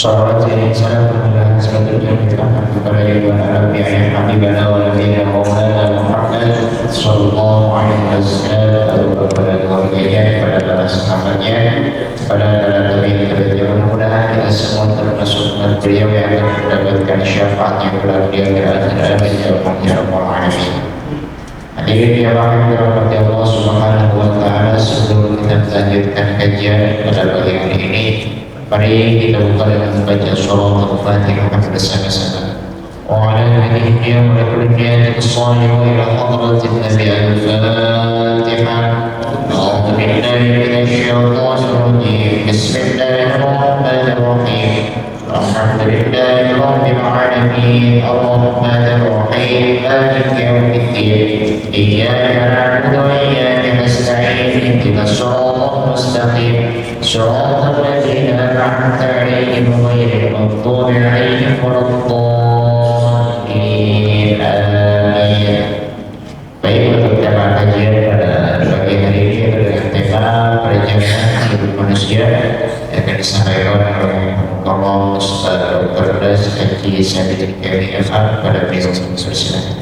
Salawat dan salam kepada selanjutnya kita akan kepada junjungan Nabi Habibana wa Nabiyyina Maulana Muhammad sallallahu alaihi wasallam, kepada keluarganya, kepada para sahabatnya, kepada tabi'in. Mudah-mudahan kita semua termasuk dengan beliau yang akan mendapatkan syafaatnya kelak di akhirat. Amin ya rabbal alamin. Hadirin yang dirahmati Allah Subhanahu wa taala, sebelum kita melanjutkan kajian pada pagi hari ini, mari kita buka dengan membaca surah Al-Fatihah bersama-sama. Wa ala alihi wa sahbihi wasallam ila hadratin Nabi Al-Fatihah. A'udzu billahi minasy syaithanir rajim. Bismillahirrahmanirrahim. Alhamdulillahi rabbil alamin. Arrahmanir rahim. Maliki yaumiddin. Iyyaka na'budu wa iyyaka nasta'in. Ihdinas siratal mustaqim. Siratal ladzina an'amta 'alaihim ghairil maghdubi 'alaihim waladdallin. Amin. Baik, untuk tema kajian pada pagi hari ini adalah tema perjalanan hidup manusia yang akan disampaikan oleh Bapak Ustaz Dr. Haji Sabit Khairi FH pada beliau. Silakan.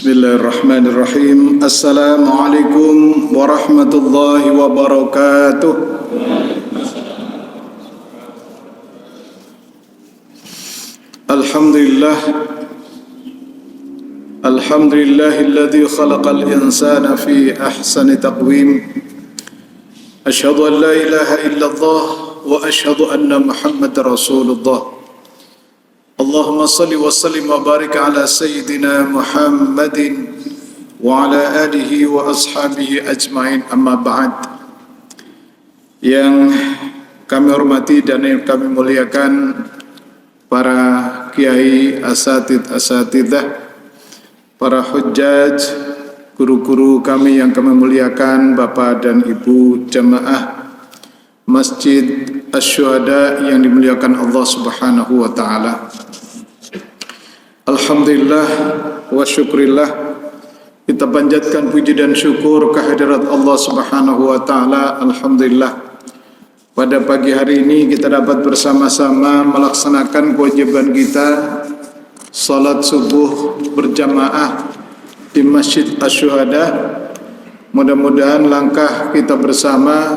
Bismillahirrahmanirrahim. Assalamualaikum warahmatullahi wabarakatuh. Alhamdulillah. Alhamdulillahilladzi khalaqal insana fi ahsani taqwim. Asyhadu an la ilaha illallah wa asyhadu anna Muhammadar Rasulullah. Allahumma salli wa sallim wa barik ala Sayyidina Muhammadin wa ala alihi wa ashabihi ajma'in, amma ba'd. Yang kami hormati dan yang kami muliakan para kiai, asatidah, para hujjaj, guru-guru kami yang kami muliakan, Bapak dan Ibu jamaah Masjid Asy-Syuhada yang dimuliakan Allah Subhanahu wa taala. Alhamdulillah wa syukrillah, kita panjatkan puji dan syukur kehadirat Allah Subhanahu wa taala. Alhamdulillah, pada pagi hari ini kita dapat bersama-sama melaksanakan kewajiban kita salat subuh berjamaah di Masjid Asy-Syuhada. Mudah-mudahan langkah kita bersama,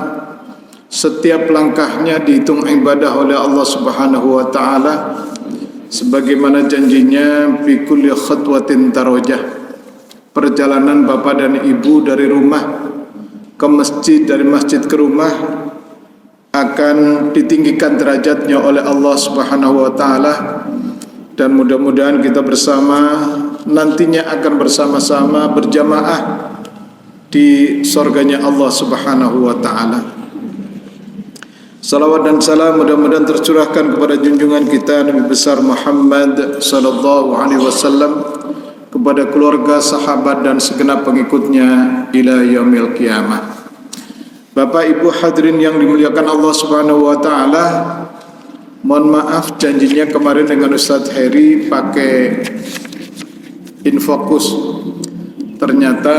setiap langkahnya dihitung ibadah oleh Allah Subhanahu wa taala, sebagaimana janjinya fi kulli khatwatin darajah. Perjalanan Bapak dan Ibu dari rumah ke masjid, dari masjid ke rumah, akan ditinggikan derajatnya oleh Allah Subhanahu wa taala, dan mudah-mudahan kita bersama nantinya akan bersama-sama berjamaah di surganya Allah Subhanahu wa taala. Salawat dan salam mudah-mudahan tercurahkan kepada junjungan kita Nabi besar Muhammad sallallahu alaihi wasallam, kepada keluarga, sahabat dan segenap pengikutnya ila yaumil qiyamah. Bapak Ibu hadirin yang dimuliakan Allah Subhanahu wa taala, mohon maaf janjinya kemarin dengan Ustadz Heri pakai infocus. Ternyata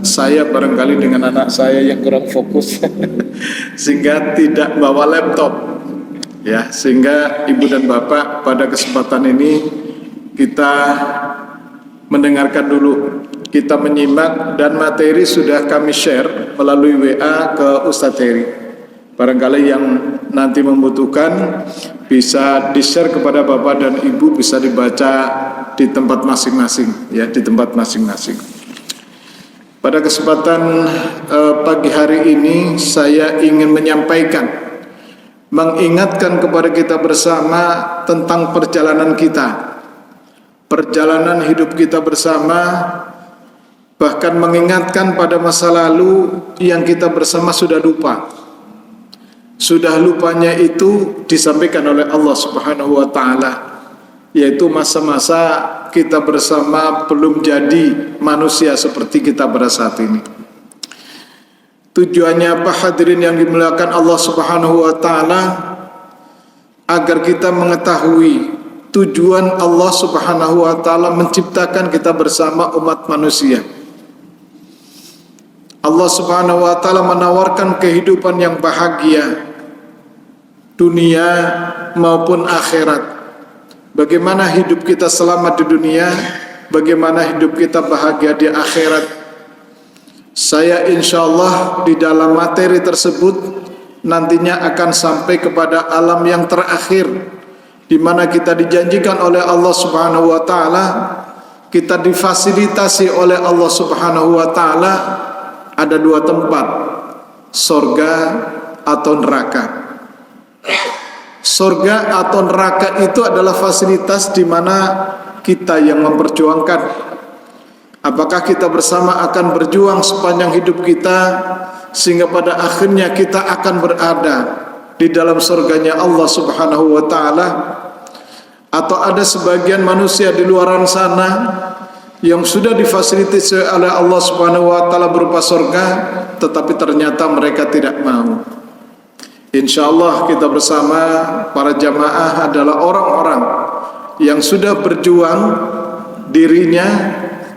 saya barangkali dengan anak saya yang kurang fokus sehingga tidak bawa laptop ya, sehingga Ibu dan Bapak pada kesempatan ini kita mendengarkan dulu, kita menyimak, dan materi sudah kami share melalui WA ke Ustadz Heri. Barangkali yang nanti membutuhkan bisa di-share kepada Bapak dan Ibu, bisa dibaca di tempat masing-masing ya, di tempat masing-masing. Pada kesempatan pagi hari ini saya ingin menyampaikan, mengingatkan kepada kita bersama tentang perjalanan kita, perjalanan hidup kita bersama, bahkan mengingatkan pada masa lalu yang kita bersama sudah lupa. sudah lupanya itu disampaikan oleh Allah Subhanahu wa taala, yaitu masa-masa kita bersama belum jadi manusia seperti kita pada saat ini. Tujuannya apa hadirin yang dimuliakan Allah Subhanahu wa taala? Agar kita mengetahui tujuan Allah Subhanahu wa taala menciptakan kita bersama umat manusia. Allah Subhanahu wa taala menawarkan kehidupan yang bahagia dunia maupun akhirat. Bagaimana hidup kita selamat di dunia, bagaimana hidup kita bahagia di akhirat. Saya insyaallah di dalam materi tersebut nantinya akan sampai kepada alam yang terakhir, di mana kita dijanjikan oleh Allah Subhanahu wa taala, kita difasilitasi oleh Allah Subhanahu wa taala ada dua tempat, surga atau neraka. Surga atau neraka itu adalah fasilitas di mana kita yang memperjuangkan. Apakah kita bersama akan berjuang sepanjang hidup kita sehingga pada akhirnya kita akan berada di dalam surganya Allah Subhanahu wa taala, atau ada sebagian manusia di luaran sana yang sudah difasilitasi oleh Allah Subhanahu wa taala berupa surga, tetapi ternyata mereka tidak mau. Insyaallah kita bersama para jamaah adalah orang-orang yang sudah berjuang dirinya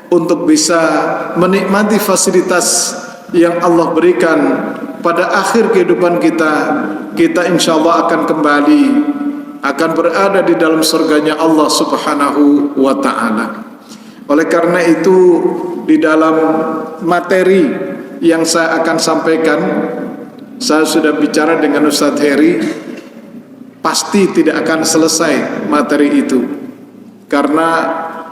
untuk bisa menikmati fasilitas yang Allah berikan pada akhir kehidupan kita. Kita insyaallah akan kembali, akan berada di dalam surganya Allah Subhanahu wa ta'ala. Oleh karena itu, di dalam materi yang saya akan sampaikan, saya sudah bicara dengan Ustadz Heri, pasti tidak akan selesai materi itu karena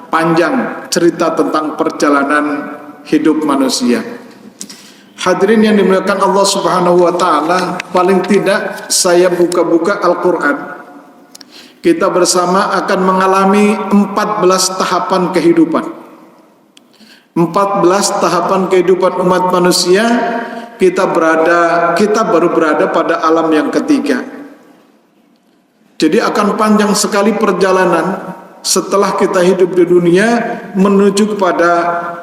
panjang cerita tentang perjalanan hidup manusia. Hadirin yang dimuliakan Allah Subhanahu wa taala, paling tidak saya buka-buka Al-Qur'an. Kita bersama akan mengalami 14 tahapan kehidupan. 14 tahapan kehidupan umat manusia, kita baru berada pada alam yang ketiga. Jadi akan panjang sekali perjalanan setelah kita hidup di dunia menuju kepada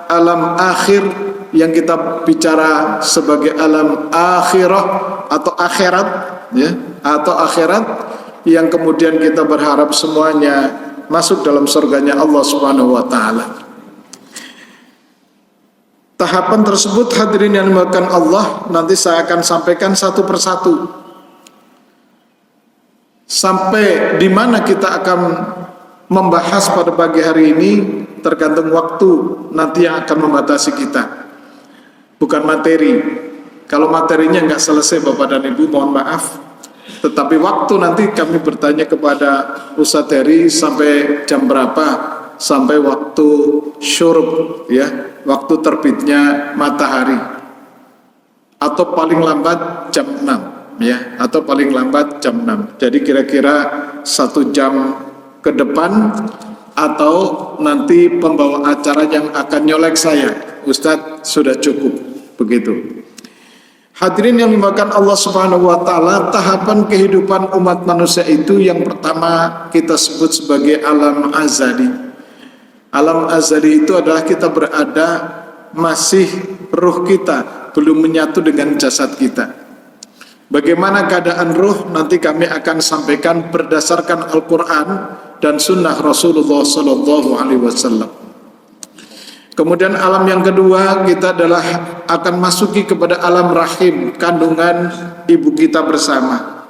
alam akhir yang kita bicara sebagai alam akhirah atau akhirat, ya, atau akhirat yang kemudian kita berharap semuanya masuk dalam surganya Allah Subhanahu wa taala. Tahapan tersebut hadirin yang dimuliakan Allah nanti saya akan sampaikan satu persatu. Sampai di mana kita akan membahas pada pagi hari ini tergantung waktu nanti yang akan membatasi kita, bukan materi. Kalau materinya nggak selesai Bapak dan Ibu mohon maaf, tetapi waktu nanti kami bertanya kepada Ustadz Heri sampai jam berapa, sampai waktu syuruk, ya, waktu terbitnya matahari, atau paling lambat jam 6, ya, atau paling lambat jam 6. Jadi kira-kira 1 jam ke depan, atau nanti pembawa acara yang akan nyolek saya, Ustadz sudah cukup, begitu. Hadirin yang dimuliakan Allah Subhanahu wa taala, tahapan kehidupan umat manusia itu yang pertama kita sebut sebagai alam azali. Alam azali itu adalah kita berada, masih ruh kita belum menyatu dengan jasad kita. Bagaimana keadaan ruh nanti kami akan sampaikan berdasarkan Al-Quran dan Sunnah Rasulullah Sallallahu Alaihi Wasallam. Kemudian alam yang kedua kita adalah akan masuki kepada alam rahim, kandungan ibu kita bersama.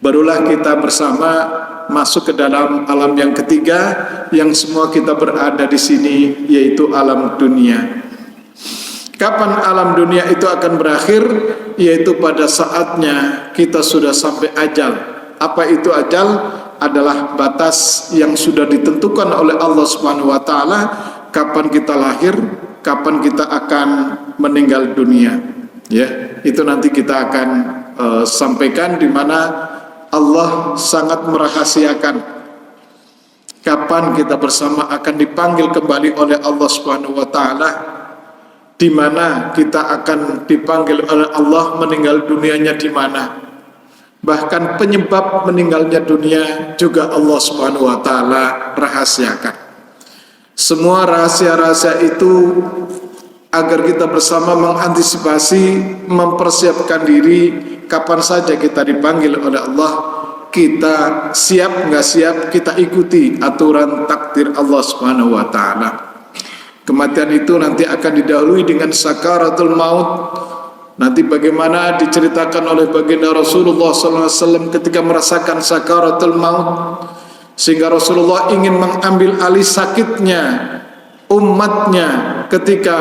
Barulah kita bersama masuk ke dalam alam yang ketiga yang semua kita berada di sini, yaitu alam dunia. Kapan alam dunia itu akan berakhir? Yaitu pada saatnya kita sudah sampai ajal. Apa itu ajal? Adalah batas yang sudah ditentukan oleh Allah Subhanahu wa taala, kapan kita lahir, kapan kita akan meninggal dunia. Ya, itu nanti kita akan sampaikan, di mana Allah sangat merahasiakan kapan kita bersama akan dipanggil kembali oleh Allah Subhanahu wa taala, di mana kita akan dipanggil oleh Allah meninggal dunianya di mana. bahkan penyebab meninggalnya dunia juga Allah Subhanahu wa taala rahasiakan. Semua rahasia-rahasia itu agar kita bersama mengantisipasi, mempersiapkan diri kapan saja kita dipanggil oleh Allah, kita siap nggak siap, kita ikuti aturan takdir Allah Subhanahu wa taala. Kematian itu nanti akan didahului dengan sakaratul maut. Nanti bagaimana diceritakan oleh baginda Rasulullah SAW ketika merasakan sakaratul maut, sehingga Rasulullah ingin mengambil alih sakitnya umatnya ketika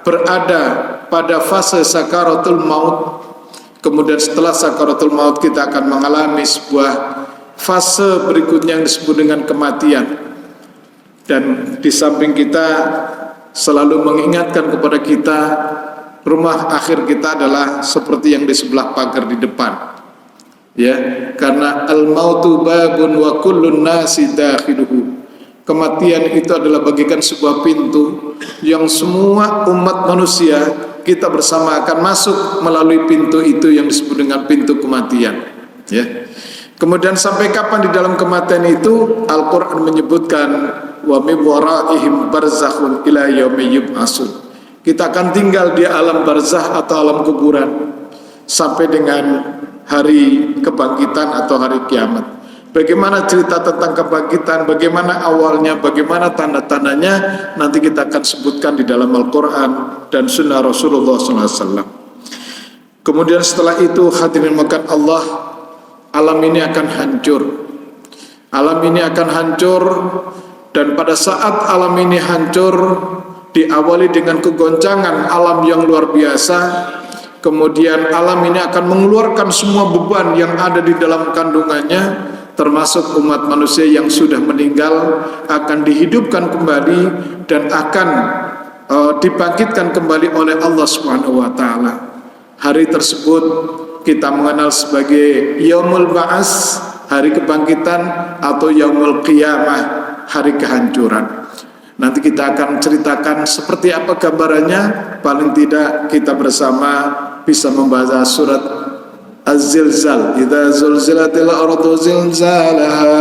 berada pada fase sakaratul maut. Kemudian setelah sakaratul maut kita akan mengalami sebuah fase berikutnya yang disebut dengan kematian. Dan di samping kita selalu mengingatkan kepada kita, rumah akhir kita adalah seperti yang di sebelah pagar di depan, ya, karena al-mautu babun wa kullun nasi dakhiluhu. Kematian itu adalah bagikan sebuah pintu yang semua umat manusia kita bersama akan masuk melalui pintu itu yang disebut dengan pintu kematian, ya. Kemudian sampai kapan di dalam kematian itu? Al-Quran menyebutkan wa min waraihim barzakhun ila yaumi yub'atsun. Kita akan tinggal di alam barzah atau alam kuburan sampai dengan hari kebangkitan atau hari kiamat. Bagaimana cerita tentang kebangkitan, bagaimana awalnya, bagaimana tanda-tandanya, nanti kita akan sebutkan di dalam Al-Quran dan Sunnah Rasulullah SAW. Kemudian setelah itu, hadirin makan Allah, alam ini akan hancur. Alam ini akan hancur, dan pada saat alam ini hancur, diawali dengan kegoncangan alam yang luar biasa. Kemudian alam ini akan mengeluarkan semua beban yang ada di dalam kandungannya, termasuk umat manusia yang sudah meninggal akan dihidupkan kembali dan akan dibangkitkan kembali oleh Allah Subhanahu wa taala. Hari tersebut kita mengenal sebagai Yaumul Ba'ats, hari kebangkitan, atau Yaumul Qiyamah, hari kehancuran. Nanti kita akan ceritakan seperti apa gambarannya. Paling tidak kita bersama bisa membaca surat Az-Zilzal, idza zulzilatil ardu zilzalaha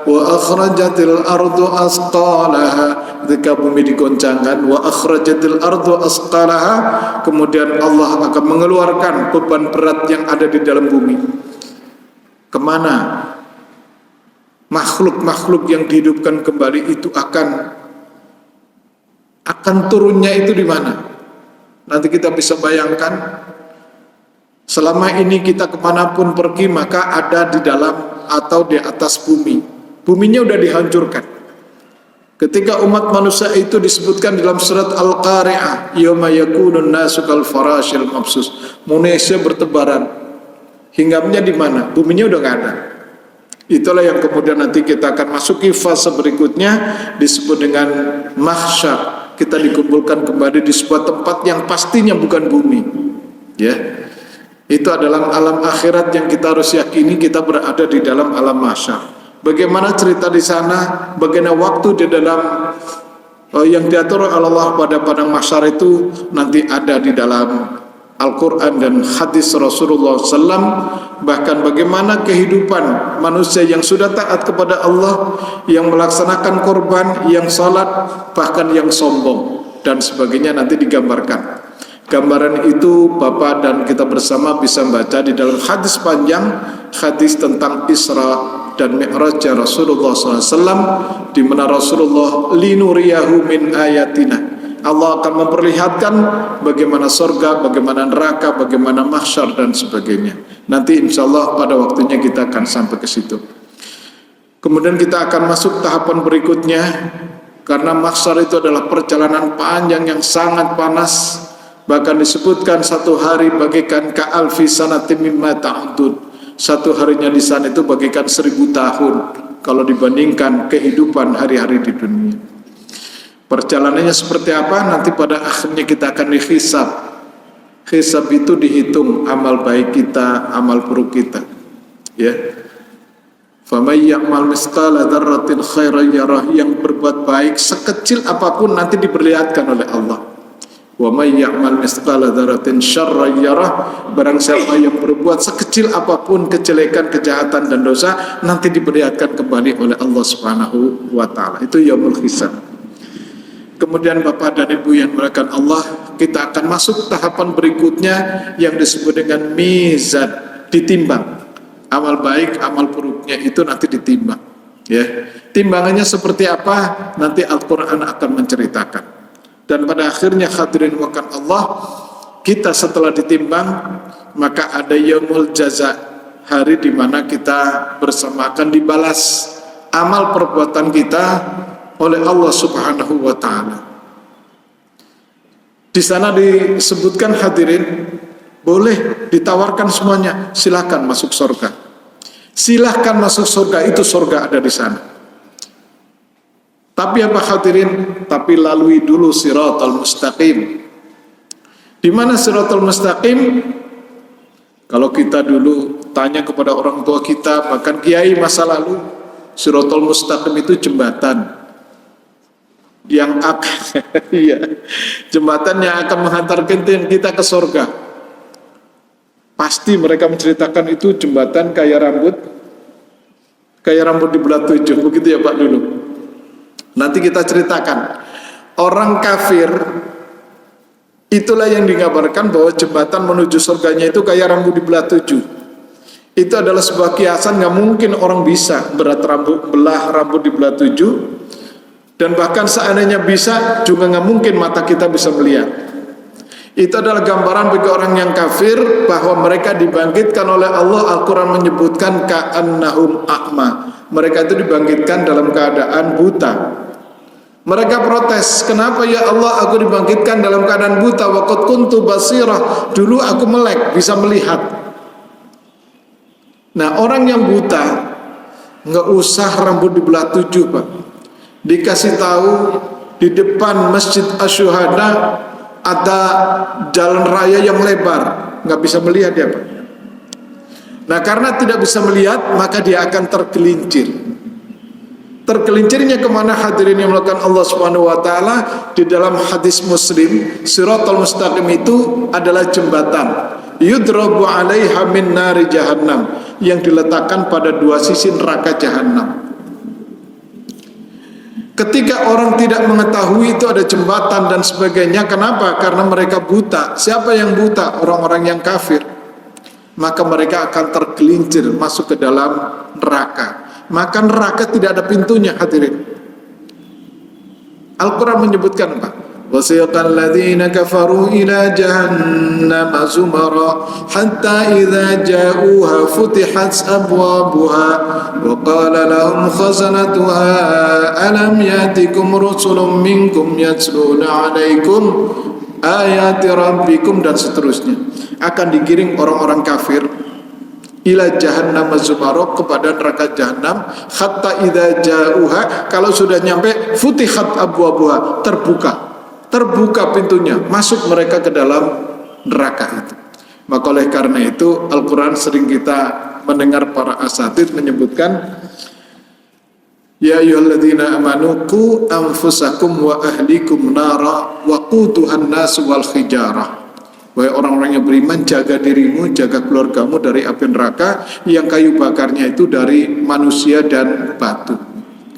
wa akhrajatil ardu asqalaha. Ketika bumi digoncangkan, wa akhrajatil ardu asqalaha, kemudian Allah akan mengeluarkan beban berat yang ada di dalam bumi. Kemana makhluk-makhluk yang dihidupkan kembali itu akan turunnya itu di mana? Nanti kita bisa bayangkan. Selama ini kita kemanapun pergi, maka ada di dalam atau di atas bumi. Buminya udah dihancurkan. Ketika umat manusia itu disebutkan dalam surat Al-Qari'ah, yauma yakunun nasu kal farashil mabsus. Manusia bertebaran. Hinggapnya di mana? Buminya udah nggak ada. Itulah yang kemudian nanti kita akan masuki fase berikutnya, disebut dengan mahsyar. Kita dikumpulkan kembali di sebuah tempat yang pastinya bukan bumi, ya. Itu adalah alam akhirat yang kita harus yakini kita berada di dalam alam mahsyar. Bagaimana cerita di sana, bagaimana waktu di dalam yang diatur oleh Allah pada padang mahsyar itu nanti ada di dalam Al-Quran dan hadis Rasulullah SAW. Bahkan bagaimana kehidupan manusia yang sudah taat kepada Allah, yang melaksanakan korban, yang salat, bahkan yang sombong dan sebagainya nanti digambarkan. Gambaran itu Bapak dan kita bersama bisa baca di dalam hadis panjang, hadis tentang Isra dan Mi'raj Rasulullah SAW, di mana Rasulullah linuriyahu min ayatina, Allah akan memperlihatkan bagaimana surga, bagaimana neraka, bagaimana mahsyar dan sebagainya. Nanti insya Allah pada waktunya kita akan sampai ke situ. Kemudian kita akan masuk tahapan berikutnya, karena mahsyar itu adalah perjalanan panjang yang sangat panas. Bahkan disebutkan satu hari bagaikan ka'alfi sanatin mimma ta'udun. Satu harinya di sana itu bagaikan 1000 tahun kalau dibandingkan kehidupan hari-hari di dunia. Perjalanannya seperti apa? Nanti pada akhirnya kita akan dihisab. Hisab itu dihitung amal baik kita, amal buruk kita, ya. Famay ya'mal misqala dzarratin khairan yarah, yang berbuat baik sekecil apapun nanti diperlihatkan oleh Allah. Wa may ya'mal mithqala dzarratin syarran yarah, barang siapa yang berbuat sekecil apapun kejelekan, kejahatan dan dosa, nanti diperlihatkan kembali oleh Allah Subhanahu wa taala. Itu yaumul hisab. Kemudian Bapak dan Ibu yang dimuliakan Allah, kita akan masuk tahapan berikutnya yang disebut dengan mizan, ditimbang. Amal baik, amal buruknya itu nanti ditimbang. Ya, timbangannya seperti apa? Nanti Al-Quran akan menceritakan. Dan pada akhirnya hadirin wakan Allah, kita setelah ditimbang, maka ada yaumul jaza, hari di mana kita bersama akan dibalas amal perbuatan kita oleh Allah Subhanahu wa taala. Di sana disebutkan hadirin, boleh ditawarkan semuanya, silakan masuk surga. Silahkan masuk surga, itu surga ada di sana. Tapi apa hadirin? Tapi lalui dulu siratal mustaqim. Di mana siratal mustaqim? Kalau kita dulu tanya kepada orang tua kita, bahkan kiai masa lalu, siratal mustaqim itu jembatan yang akan iya, jembatan yang akan menghantarkan kita ke surga. Pasti mereka menceritakan itu jembatan kayak rambut di belah 7, begitu ya Pak dulu. Nanti kita ceritakan, orang kafir itulah yang digambarkan bahwa jembatan menuju surganya itu kayak rambut di belah 7. Itu adalah sebuah kiasan, nggak mungkin orang bisa belah rambut di belah 7, dan bahkan seandainya bisa juga nggak mungkin mata kita bisa melihat. Itu adalah gambaran bagi orang yang kafir bahwa mereka dibangkitkan oleh Allah. Al-Quran menyebutkan ka'annahum a'ma, mereka itu dibangkitkan dalam keadaan buta. Mereka protes, kenapa ya Allah aku dibangkitkan dalam keadaan buta? Waqad kuntu basirah, dulu aku melek, bisa melihat. Nah, orang yang buta nggak usah rambut di belah 7 Pak, dikasih tahu di depan Masjid Asy-Syuhada ada jalan raya yang lebar, nggak bisa melihat dia Pak. Nah, karena tidak bisa melihat, maka dia akan tergelincir. Tergelincirnya kemana hadirin yang melakukan Allah Subhanahu wa taala? Di dalam hadis Muslim, siratal mustaqim itu adalah jembatan yudrabu 'alaiha min nari jahannam, yang diletakkan pada dua sisi neraka jahanam. Ketika orang tidak mengetahui itu ada jembatan dan sebagainya, kenapa? Karena mereka buta. Siapa yang buta? Orang-orang yang kafir. Maka mereka akan tergelincir masuk ke dalam neraka. Maka neraka tidak ada pintunya hadirin. Al-Quran menyebutkan Pak, wasiqal ladzina kafaru ila jahannam zumara hatta idza ja'uha futihat abwabuha wa qala lahum khazanatuha alam yatikum rusulun minkum yatluna 'alaikum ayati rabbikum, dan seterusnya. Akan digiring orang-orang kafir ila jahannam zumara, kepada neraka jahanam, hatta idza ja'uha, kalau sudah nyampe, futihat abwabuha, terbuka pintunya, masuk mereka ke dalam neraka itu. Maka oleh karena itu Al-Quran sering kita mendengar para asatidz menyebutkan, ya ayyuhalladzina amanu qu anfusakum wa ahlikum nara wa quduhan nas wal hijarah. Wahai orang-orang yang beriman, jaga dirimu, jaga keluargamu dari api neraka yang kayu bakarnya itu dari manusia dan batu.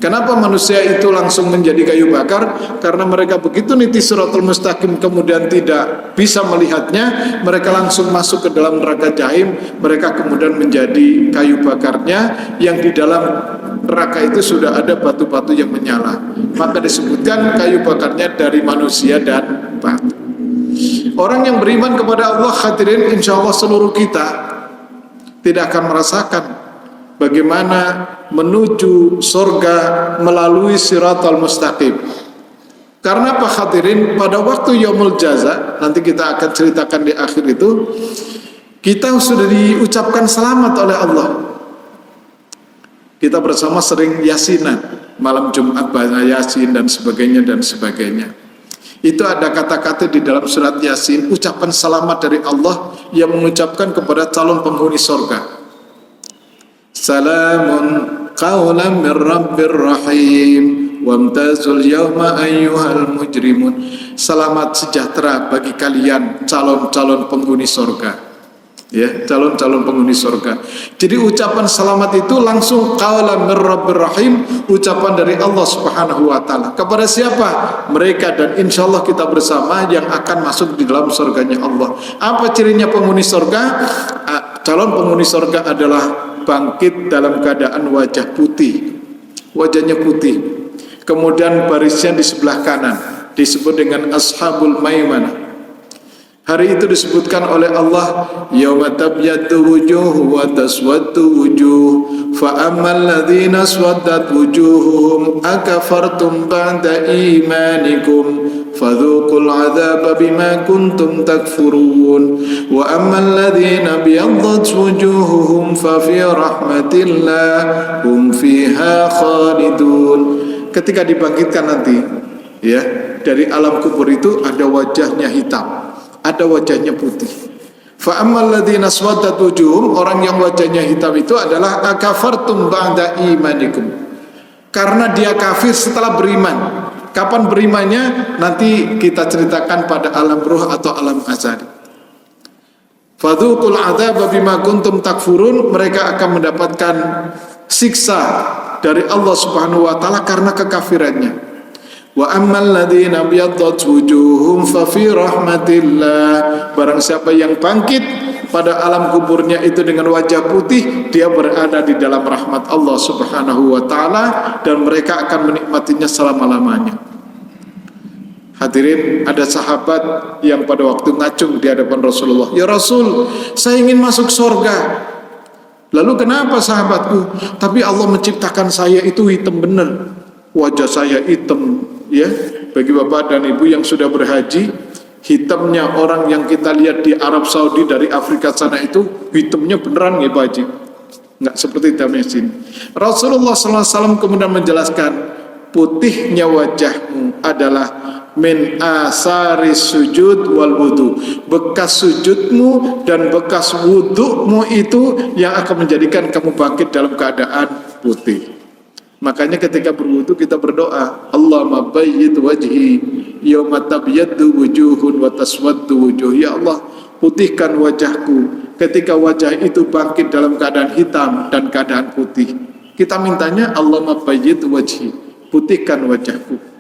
Kenapa manusia itu langsung menjadi kayu bakar? Karena mereka begitu niti siratal mustaqim kemudian tidak bisa melihatnya, mereka langsung masuk ke dalam neraka jahim. Mereka kemudian menjadi kayu bakarnya, yang di dalam neraka itu sudah ada batu-batu yang menyala. Maka disebutkan kayu bakarnya dari manusia dan batu. Orang yang beriman kepada Allah hadirin, insya Allah seluruh kita tidak akan merasakan bagaimana menuju surga melalui siratal mustaqim. Karena apa hadirin? Pada waktu yaumul jaza, nanti kita akan ceritakan di akhir itu, kita sudah diucapkan selamat oleh Allah. Kita bersama sering yasinan, malam Jumat banyak yasin dan sebagainya dan sebagainya. Itu ada kata-kata di dalam surat Yasin, ucapan selamat dari Allah yang mengucapkan kepada calon penghuni surga. Salamun qawlan min rabbir rahim, wamtazul yawma ayyuhal mujrimun. Selamat sejahtera bagi kalian calon-calon penghuni surga. Ya, calon-calon penghuni surga. Jadi ucapan selamat itu langsung qaulan mir rabbir rahim, ucapan dari Allah Subhanahu wa taala. Kepada siapa? Mereka dan insyaallah kita bersama yang akan masuk di dalam surganya Allah. Apa cirinya penghuni surga? Calon penghuni surga adalah bangkit dalam keadaan wajah putih. Wajahnya putih. Kemudian barisnya di sebelah kanan disebut dengan ashabul maimanah. Hari itu disebutkan oleh Allah, yauma tabyaddu wujuh wa taswaddu wujuh, fa ammal ladzina aswaddat wujuhuhum akafartum ba'da imanikum fadhuqul 'adzaba bima kuntum takfurun, wa ammal ladzina biyaddat wujuhuhum fa fi rahmatillah hum fiha khalidun. Ketika dibangkitkan nanti, ya, dari alam kubur itu ada wajahnya hitam, ada wajahnya putih. Fa ammal ladzina aswaddat wujuhum, orang yang wajahnya hitam itu adalah akafartum ba'da imanikum. Karena dia kafir setelah beriman. Kapan berimannya? Nanti kita ceritakan pada alam ruh atau alam azali. Fadhuqul 'adzaba bima kuntum takfurun, mereka akan mendapatkan siksa dari Allah Subhanahu wa taala karena kekafirannya. Wa ammal ladzina biyaddat wujuhum fa fi rahmatillah, barang siapa yang bangkit pada alam kuburnya itu dengan wajah putih, dia berada di dalam rahmat Allah Subhanahu wa taala dan mereka akan menikmatinya selama-lamanya. Hadirin, ada sahabat yang pada waktu ngacung di hadapan Rasulullah, "Ya Rasul, saya ingin masuk surga." Lalu kenapa sahabatku? Tapi Allah menciptakan saya itu hitam benar. Wajah saya hitam, ya. Bagi bapak dan ibu yang sudah berhaji, hitamnya orang yang kita lihat di Arab Saudi dari Afrika sana itu hitamnya beneran ya Pak Haji. Enggak seperti hitamnya sini. Rasulullah SAW kemudian menjelaskan, putihnya wajahmu adalah min asari sujud wal wudu, bekas sujudmu dan bekas wudumu itu yang akan menjadikan kamu bangkit dalam keadaan putih. Makanya ketika berwudu kita berdoa, Allahumma bayyid wajhi yawma tabyaddu wujuhun wa taswaddu wujuh. Ya Allah, putihkan wajahku ketika wajah itu bangkit dalam keadaan hitam dan keadaan putih. Kita mintanya Allahumma bayyid wajhi, putihkan wajahku.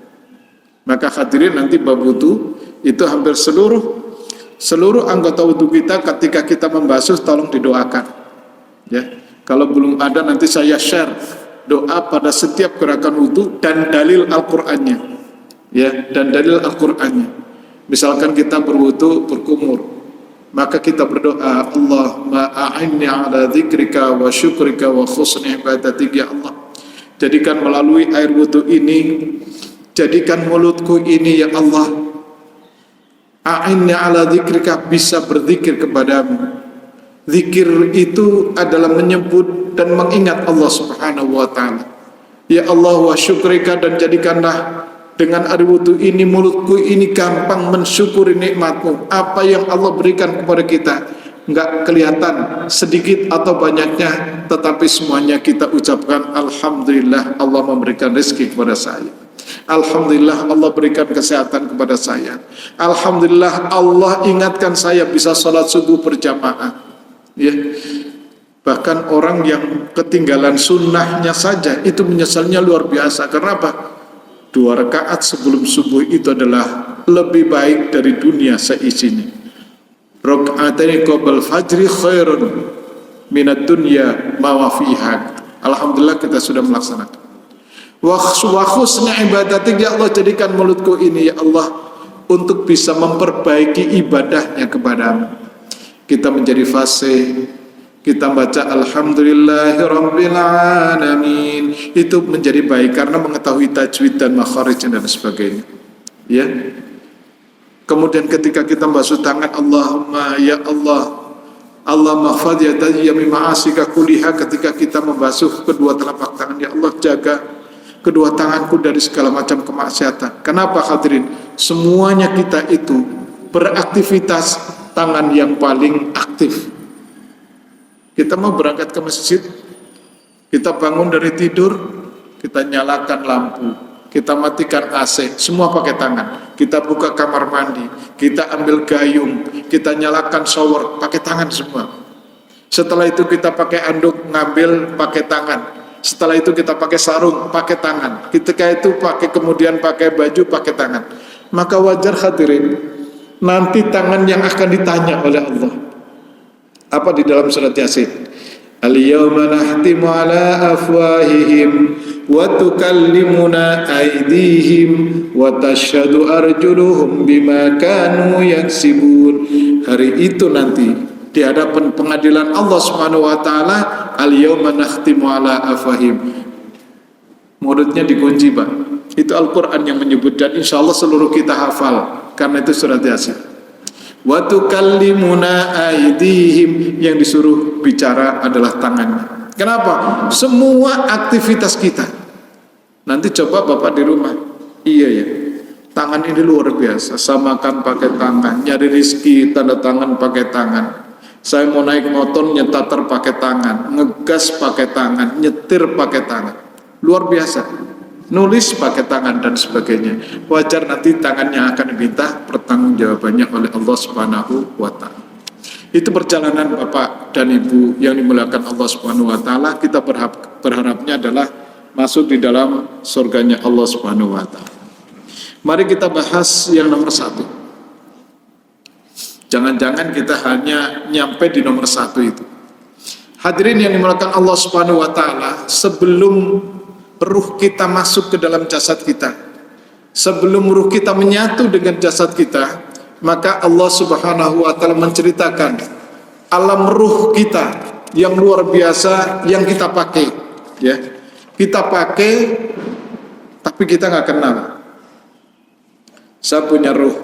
Maka hadirin, nanti bab wudu itu hampir seluruh anggota wudu kita ketika kita membasuh tolong didoakan. Ya, kalau belum ada nanti saya share doa pada setiap gerakan wudu dan dalil Al-Qur'annya. Ya, dan dalil Al-Qur'annya. Misalkan kita berwudu berkumur, maka kita berdoa, Allahumma a'inni ala dzikrika wa syukrika wa husni ibadatik. Ya Allah, jadikan melalui air wudu ini, jadikan mulutku ini ya Allah, a'inni ala dzikrika, bisa berzikir kepadamu. Zikir itu adalah menyebut dan mengingat Allah Subhanahu wa taala. Ya Allah, wa syukrika, dan jadikanlah dengan air wudu ini mulutku ini gampang mensyukuri nikmatmu. Apa yang Allah berikan kepada kita enggak kelihatan sedikit atau banyaknya, tetapi semuanya kita ucapkan alhamdulillah Allah memberikan rezeki kepada saya. Alhamdulillah Allah berikan kesehatan kepada saya. Alhamdulillah Allah ingatkan saya bisa sholat subuh berjamaah. Ya, bahkan orang yang ketinggalan sunnahnya saja itu menyesalnya luar biasa. Karena apa? 2 rakaat sebelum subuh itu adalah lebih baik dari dunia seisinya. Raka'ataini qabla fajri khairun minad dunya ma fiha. Alhamdulillah kita sudah melaksanakan. Wa husna ibadatik, ya Allah, jadikan mulutku ini ya Allah untuk bisa memperbaiki ibadahnya kepadamu. Kita menjadi fasih, kita baca alhamdulillahirabbil alamin, itu menjadi baik karena mengetahui tajwid dan makharijnya dan sebagainya. Ya. Kemudian ketika kita basuh tangan, Allahumma ya Allah, Allahumma khfad yadayya min ma'asika kulliha, ketika kita membasuh kedua telapak tangan, ya Allah jaga kedua tanganku dari segala macam kemaksiatan. Kenapa hadirin? Semuanya kita itu beraktivitas tangan yang paling aktif. Kita mau berangkat ke masjid, kita bangun dari tidur, kita nyalakan lampu, kita matikan AC, semua pakai tangan. Kita buka kamar mandi, kita ambil gayung, kita nyalakan shower, pakai tangan semua. Setelah itu kita pakai anduk, ngambil pakai tangan. Setelah itu kita pakai sarung, pakai tangan. Ketika itu kemudian pakai baju, pakai tangan. Maka wajar hadirin, nanti tangan yang akan ditanya oleh Allah. Apa di dalam surat Yasin? Al-yawma nahtimu ala afwahihim wa tukallimuna aydihim wa tashhadu arjuluhum bima kanu yaksibun. Hari itu nanti di hadapan pengadilan Allah Subhanahu wa taala, al-yawma nakhtimu ala afwahihim. Mulutnya dikunci, Pak. Itu Al-Qur'an yang menyebut, dan insyaallah seluruh kita hafal karena itu surat Yasin. Wa tukallimuna aydihim, yang disuruh bicara adalah tangannya. Kenapa? Semua aktivitas kita. Nanti coba Bapak di rumah. Iya ya. Tangan ini luar biasa. Saya makan pakai tangan, nyari rezeki tanda tangan pakai tangan. Saya mau naik motor nyetater pakai tangan, ngegas pakai tangan, nyetir pakai tangan. Luar biasa. Nulis pakai tangan dan sebagainya. Wajar nanti tangannya akan diminta pertanggungjawabannya oleh Allah Subhanahu wa taala. Itu perjalanan Bapak dan Ibu yang dimuliakan Allah Subhanahu wa taala. Kita berharapnya adalah masuk di dalam surganya Allah Subhanahu wa taala. Mari kita bahas yang nomor 1. Jangan-jangan kita hanya nyampe di nomor 1 itu. Hadirin yang dimuliakan Allah Subhanahu wa taala, sebelum ruh kita masuk ke dalam jasad kita, sebelum ruh kita menyatu dengan jasad kita, maka Allah Subhanahu wa taala menceritakan alam ruh kita yang luar biasa yang kita pakai, ya. Kita pakai tapi kita nggak kenal. Saya punya ruh,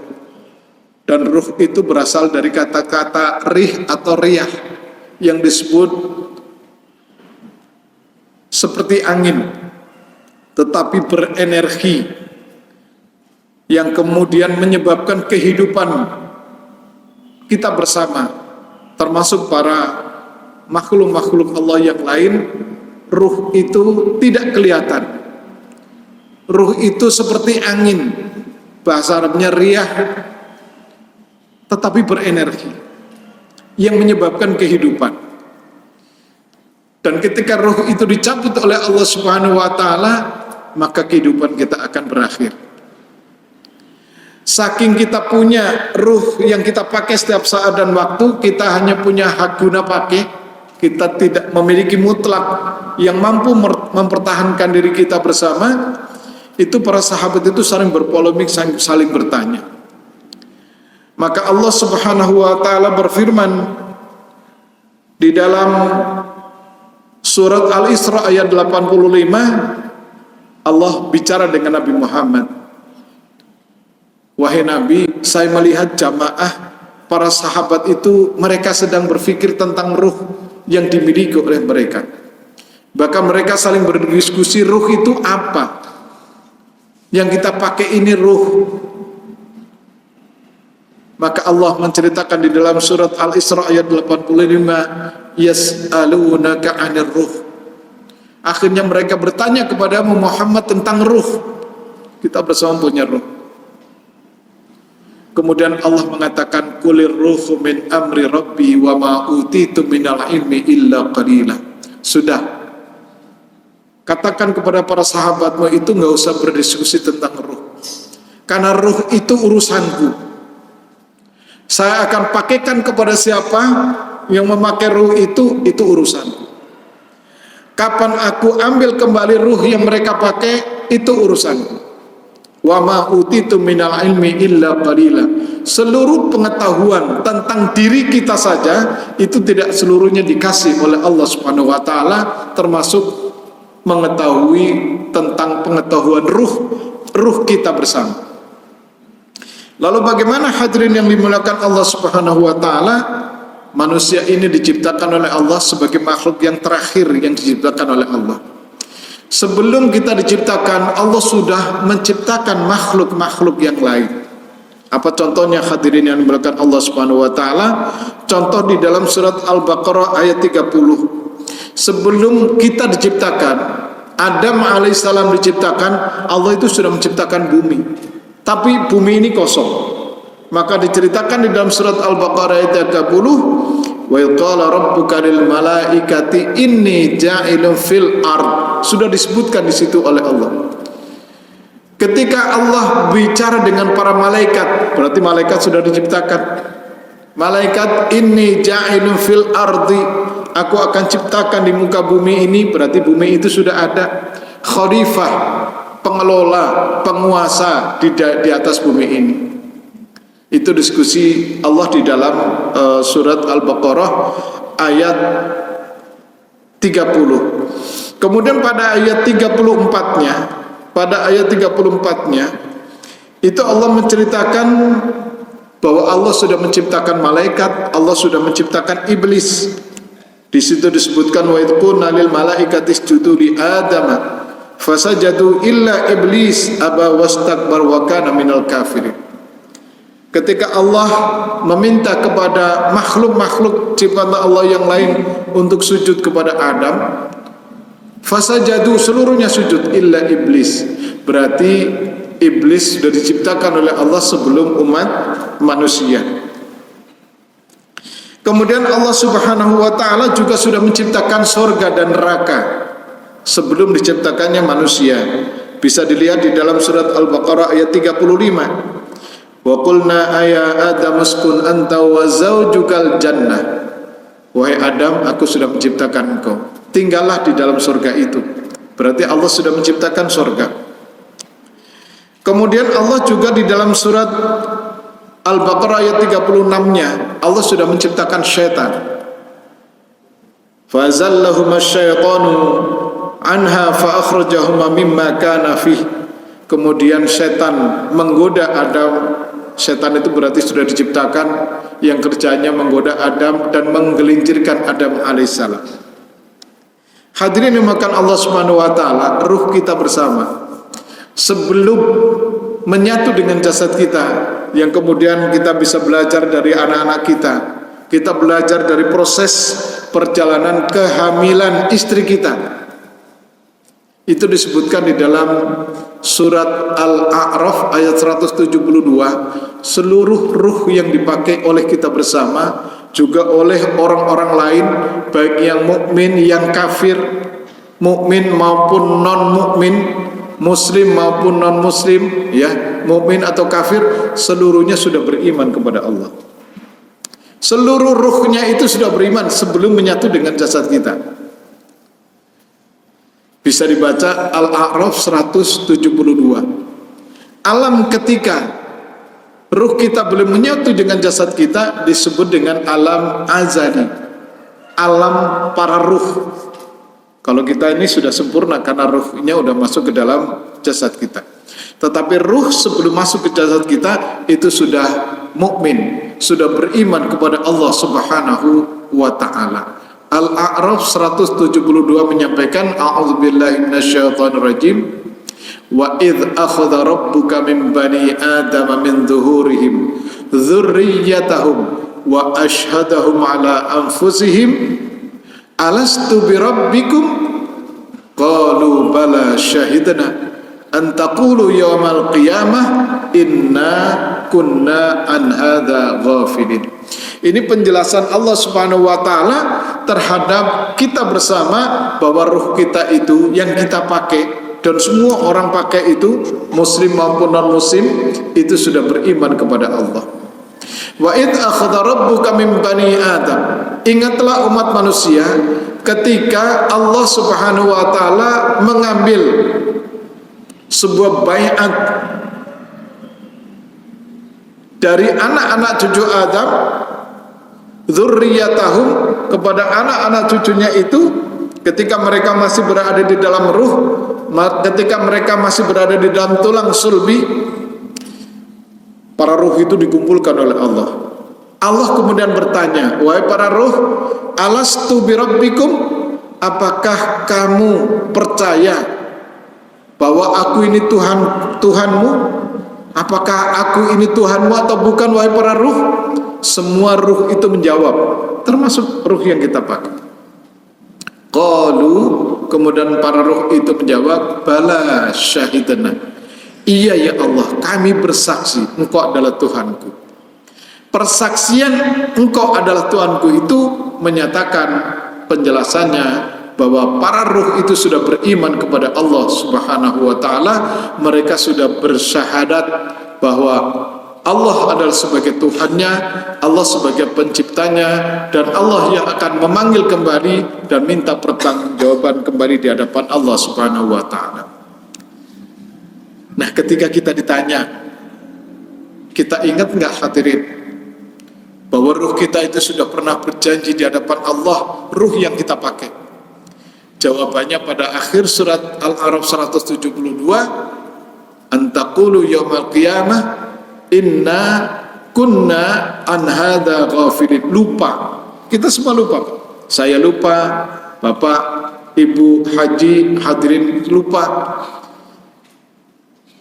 dan ruh itu berasal dari kata-kata rih atau riyah yang disebut seperti angin tetapi berenergi, yang kemudian menyebabkan kehidupan kita bersama, termasuk para makhluk-makhluk Allah yang lain. Ruh itu tidak kelihatan. Ruh itu seperti angin, bahasa Arabnya riyah, tetapi berenergi, yang menyebabkan kehidupan. Dan ketika ruh itu dicabut oleh Allah Subhanahu wa taala, maka kehidupan kita akan berakhir. Saking kita punya ruh yang kita pakai setiap saat dan waktu, kita hanya punya hak guna pakai, kita tidak memiliki mutlak yang mampu mempertahankan diri kita bersama. Itu para sahabat itu saling berpolemik, saling bertanya. Maka Allah Subhanahu wa taala berfirman di dalam surat Al-Isra ayat 85, Allah bicara dengan Nabi Muhammad. Wahai Nabi, saya melihat jamaah para sahabat itu, mereka sedang berpikir tentang ruh yang dimiliki oleh mereka. Bahkan mereka saling berdiskusi, ruh itu apa? Yang kita pakai ini ruh. Maka Allah menceritakan di dalam surat Al-Isra ayat 85, yas'alunaka 'anir ruh. Akhirnya mereka bertanya kepada Muhammad tentang ruh. Kita bersama punya ruh. Kemudian Allah mengatakan, kulir ruhu min amri rabbi wa ma utitu minal ilmi illa qalila. Sudah, katakan kepada para sahabatmu itu nggak usah berdiskusi tentang ruh, karena ruh itu urusanku. Saya akan pakaikan kepada siapa yang memakai ruh itu urusanku. Kapan aku ambil kembali ruh yang mereka pakai, itu urusanku. Wa ma utitu minal ilmi illa qalila. Seluruh pengetahuan tentang diri kita saja itu tidak seluruhnya dikasih oleh Allah Subhanahu wa taala, termasuk mengetahui tentang pengetahuan ruh kita bersama. Lalu bagaimana hadirin yang dimuliakan Allah Subhanahu wa taala? Manusia ini diciptakan oleh Allah sebagai makhluk yang terakhir yang diciptakan oleh Allah. Sebelum kita diciptakan, Allah sudah menciptakan makhluk-makhluk yang lain. Apa contohnya hadirin yang dimuliakan Allah Subhanahu wa taala? Contoh di dalam surat Al-Baqarah ayat 30. Sebelum kita diciptakan, Adam alaihissalam diciptakan, Allah itu sudah menciptakan bumi. Tapi bumi ini kosong. Maka diceritakan di dalam surat Al-Baqarah ayat 30, wa qala rabbuka lil malaikati inni ja'ilun fil ard. Sudah disebutkan di situ oleh Allah. Ketika Allah bicara dengan para malaikat, berarti malaikat sudah diciptakan. Malaikat inni ja'ilun fil ardi, aku akan ciptakan di muka bumi ini, berarti bumi itu sudah ada. Khalifah, pengelola, penguasa di atas bumi ini. Itu diskusi Allah di dalam surat Al-Baqarah ayat 30. Kemudian pada ayat 34-nya, itu Allah menceritakan bahwa Allah sudah menciptakan malaikat, Allah sudah menciptakan iblis. Di situ disebutkan wa idh qulna lil malaikati isjudu li adama fasajadu illa iblis aba wastakbar wa kana minal kafirin. Ketika Allah meminta kepada makhluk-makhluk ciptaan Allah yang lain untuk sujud kepada Adam, fasajadu, seluruhnya sujud illa iblis. Berarti iblis sudah diciptakan oleh Allah sebelum umat manusia. Kemudian Allah Subhanahu wa taala juga sudah menciptakan sorga dan neraka sebelum diciptakannya manusia. Bisa dilihat di dalam surat Al-Baqarah ayat 35. Wa qulna ya Adam uskun anta wa zaujukal jannah. Wahai Adam, aku sudah menciptakan engkau, tinggallah di dalam surga itu. Berarti Allah sudah menciptakan surga. Kemudian Allah juga di dalam surat Al-Baqarah ayat 36-nya Allah sudah menciptakan syaitan. Fazallahuma syaitanu anha fa akhrajahuma mimma kana fih. Kemudian setan menggoda Adam. Setan itu berarti sudah diciptakan, yang kerjanya menggoda Adam dan menggelincirkan Adam alaihissalam. Hadirin yang dimuliakan Allah Subhanahu wa taala, ruh kita bersama sebelum menyatu dengan jasad kita, yang kemudian kita bisa belajar dari anak-anak kita belajar dari proses perjalanan kehamilan istri kita. Itu disebutkan di dalam surat Al-A'raf ayat 172. Seluruh ruh yang dipakai oleh kita bersama, juga oleh orang-orang lain, baik yang mukmin, yang kafir, mukmin maupun non mukmin, muslim maupun non muslim, ya, mukmin atau kafir, seluruhnya sudah beriman kepada Allah. Seluruh ruhnya itu sudah beriman sebelum menyatu dengan jasad kita. Bisa dibaca Al-A'raf 172. Alam ketika ruh kita belum menyatu dengan jasad kita disebut dengan alam azali, alam para ruh. Kalau kita ini sudah sempurna karena ruhnya sudah masuk ke dalam jasad kita. Tetapi ruh sebelum masuk ke jasad kita itu sudah mukmin, sudah beriman kepada Allah Subhanahu wa taala. Al-A'raf 172 menyampaikan a'udzubillahi minasyaitonir rajim wa idz akhadha rabbuka min bani adama min dhuhurihim dzurriyyatahum wa ashhadahum ala anfusihim alastu birabbikum qalu bala syahidna an taqulu yawmal qiyamah inna kunna an hadza ghafilin. Ini penjelasan Allah Subhanahu wa taala terhadap kita bersama, bahwa ruh kita itu yang kita pakai, dan semua orang pakai itu, muslim maupun non muslim, itu sudah beriman kepada Allah. Wa id akhadha rabbuka min bani Adam. Ingatlah umat manusia ketika Allah Subhanahu wa taala mengambil sebuah baiat dari anak-anak cucu Adam, dzurriyyatahum, kepada anak-anak cucunya itu, ketika mereka masih berada di dalam ruh, ketika mereka masih berada di dalam tulang sulbi, para ruh itu dikumpulkan oleh Allah. Allah kemudian bertanya, wahai para ruh, alastu birabbikum, apakah kamu percaya bahwa aku ini Tuhanmu? Apakah aku ini Tuhanmu atau bukan, wahai para ruh? Semua ruh itu menjawab, termasuk ruh yang kita pakai. Qalu, kemudian para ruh itu menjawab, bala syahidana. Iya ya Allah, kami bersaksi Engkau adalah Tuhanku. Persaksian Engkau adalah Tuhanku itu menyatakan penjelasannya bahwa para ruh itu sudah beriman kepada Allah Subhanahu wa taala. Mereka sudah bersyahadat bahwa Allah adalah sebagai Tuhannya, Allah sebagai penciptanya, dan Allah yang akan memanggil kembali dan minta pertanggungjawaban kembali di hadapan Allah Subhanahu wa taala. Nah, ketika kita ditanya, kita ingat nggak hadirin bahwa ruh kita itu sudah pernah berjanji di hadapan Allah, ruh yang kita pakai? Jawabannya pada akhir surat Al-A'raf 172, antaqulu yaumal qiyamah inna kunna an hadza ghafilin. Lupa, kita semua lupa. Saya lupa, Bapak, Ibu, Haji, hadirin lupa.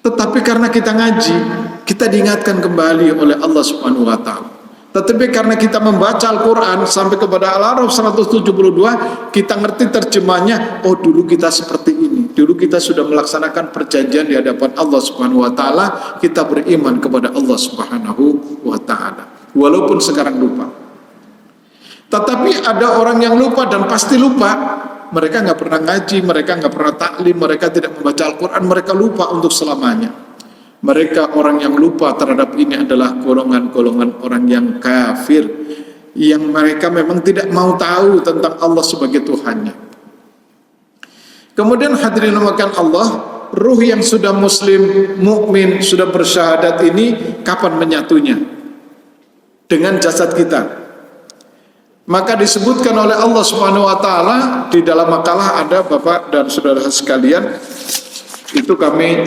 Tetapi karena kita ngaji, kita diingatkan kembali oleh Allah Subhanahu wa taala. Tetapi karena kita membaca Al-Quran sampai kepada Al-A'raf 172, kita ngerti terjemahnya. Oh, dulu kita seperti ini, dulu kita sudah melaksanakan perjanjian di hadapan Allah Subhanahu wa taala, kita beriman kepada Allah Subhanahu wa taala, walaupun sekarang lupa. Tetapi ada orang yang lupa dan pasti lupa. Mereka nggak pernah ngaji, mereka nggak pernah taklim, mereka tidak membaca Al-Quran, mereka lupa untuk selamanya. Mereka orang yang lupa terhadap ini adalah golongan-golongan orang yang kafir, yang mereka memang tidak mau tahu tentang Allah sebagai Tuhannya. Kemudian hadirin dimuliakan Allah, ruh yang sudah muslim, mukmin, sudah bersyahadat ini kapan menyatunya dengan jasad kita? Maka disebutkan oleh Allah Subhanahu wa taala di dalam makalah, ada Bapak dan saudara sekalian, itu kami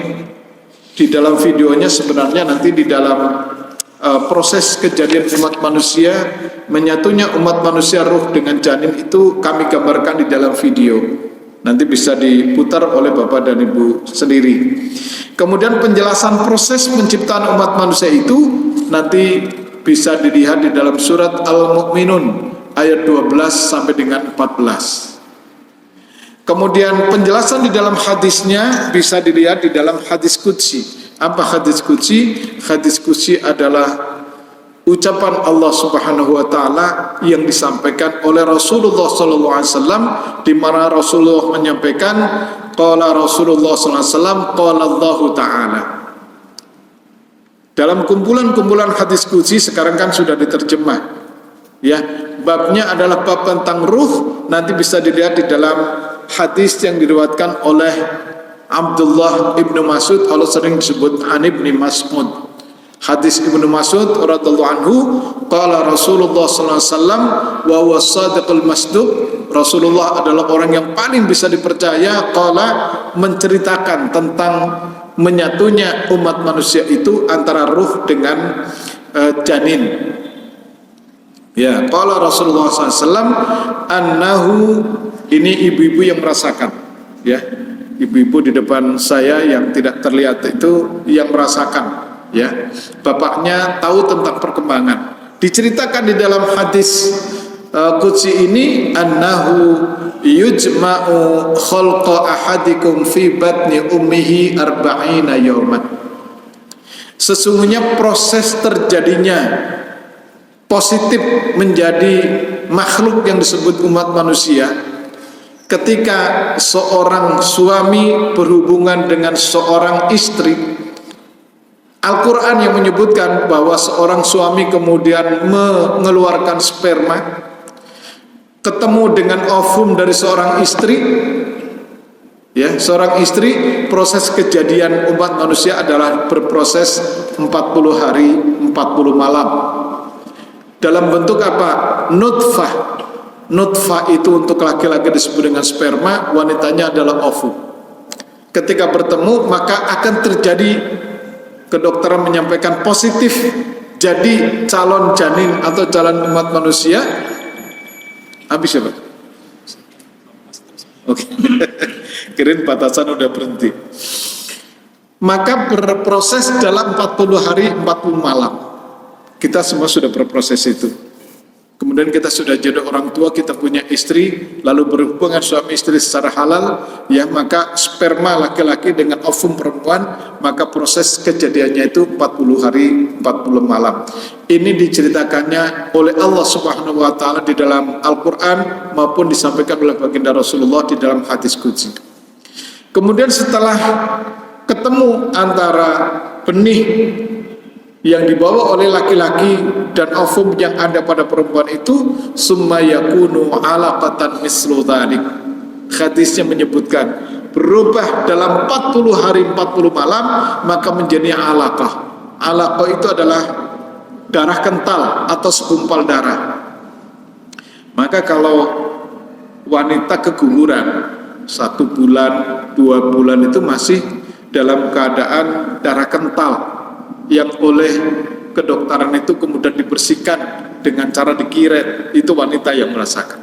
di dalam videonya sebenarnya nanti di dalam proses kejadian umat manusia, menyatunya umat manusia ruh dengan janin itu kami gambarkan di dalam video. Nanti bisa diputar oleh Bapak dan Ibu sendiri. Kemudian penjelasan proses penciptaan umat manusia itu nanti bisa dilihat di dalam surat Al-Mu'minun ayat 12 sampai dengan 14. Kemudian penjelasan di dalam hadisnya bisa dilihat di dalam hadis qudsi. Apa hadis qudsi? Hadis qudsi adalah ucapan Allah Subhanahu wa taala yang disampaikan oleh Rasulullah sallallahu alaihi wasallam, di mana Rasulullah menyampaikan, qala Rasulullah sallallahu alaihi wasallam, qala Allah taala. Dalam kumpulan-kumpulan hadis qudsi sekarang kan sudah diterjemah. Ya, babnya adalah bab tentang ruh, nanti bisa dilihat di dalam hadis yang diriwayatkan oleh Abdullah ibnu Mas'ud, kalau sering disebut An ibni Mas'ud. Hadis Ibnu Mas'ud radhiyallahu anhu, qala Rasulullah sallallahu alaihi wasallam wa huwa shadiqul masduq. Rasulullah adalah orang yang paling bisa dipercaya, qala menceritakan tentang menyatunya umat manusia itu antara ruh dengan janin. Ya, qala Rasulullah sallallahu alaihi wasallam annahu, ini ibu-ibu yang merasakan, ya. Ibu-ibu di depan saya yang tidak terlihat itu yang merasakan, ya. Bapaknya tahu tentang perkembangan. Diceritakan di dalam hadis qudsi ini, annahu yujma'u khalqa ahadikum fi batni ummihi arba'ina yawman. Sesungguhnya proses terjadinya positif menjadi makhluk yang disebut umat manusia ketika seorang suami berhubungan dengan seorang istri. Al-Quran yang menyebutkan bahwa seorang suami kemudian mengeluarkan sperma, ketemu dengan ovum dari seorang istri, ya, seorang istri, proses kejadian umat manusia adalah berproses 40 hari 40 malam dalam bentuk apa? Nutfah. Nutfah itu untuk laki-laki disebut dengan sperma, wanitanya adalah ovum. Ketika bertemu maka akan terjadi, kedokteran menyampaikan positif, jadi calon janin atau calon umat manusia. Habis ya Pak? Oke. Kirain batasan udah berhenti. Maka berproses dalam 40 hari 40 malam. Kita semua sudah berproses itu. Kemudian kemudian kita sudah jadi orang tua, kita punya istri, lalu berhubungan suami istri secara halal, ya, maka sperma laki-laki dengan ovum perempuan, maka proses kejadiannya itu 40 hari 40 malam. Ini diceritakannya oleh Allah Subhanahu wa taala di dalam Al-Qur'an maupun disampaikan oleh baginda Rasulullah di dalam hadis qudsi. Kemudian setelah ketemu antara benih yang dibawa oleh laki-laki dan ovum yang ada pada perempuan itu, summa yakunu alaqatan mislu dzalik. Hadisnya menyebutkan berubah dalam 40 hari 40 malam maka menjadi alaqah. Alaqah itu adalah darah kental atau segumpal darah. Maka kalau wanita keguguran 1 bulan 2 bulan itu masih dalam keadaan darah kental yang oleh kedokteran itu kemudian dibersihkan dengan cara dikiret, itu wanita yang merasakan.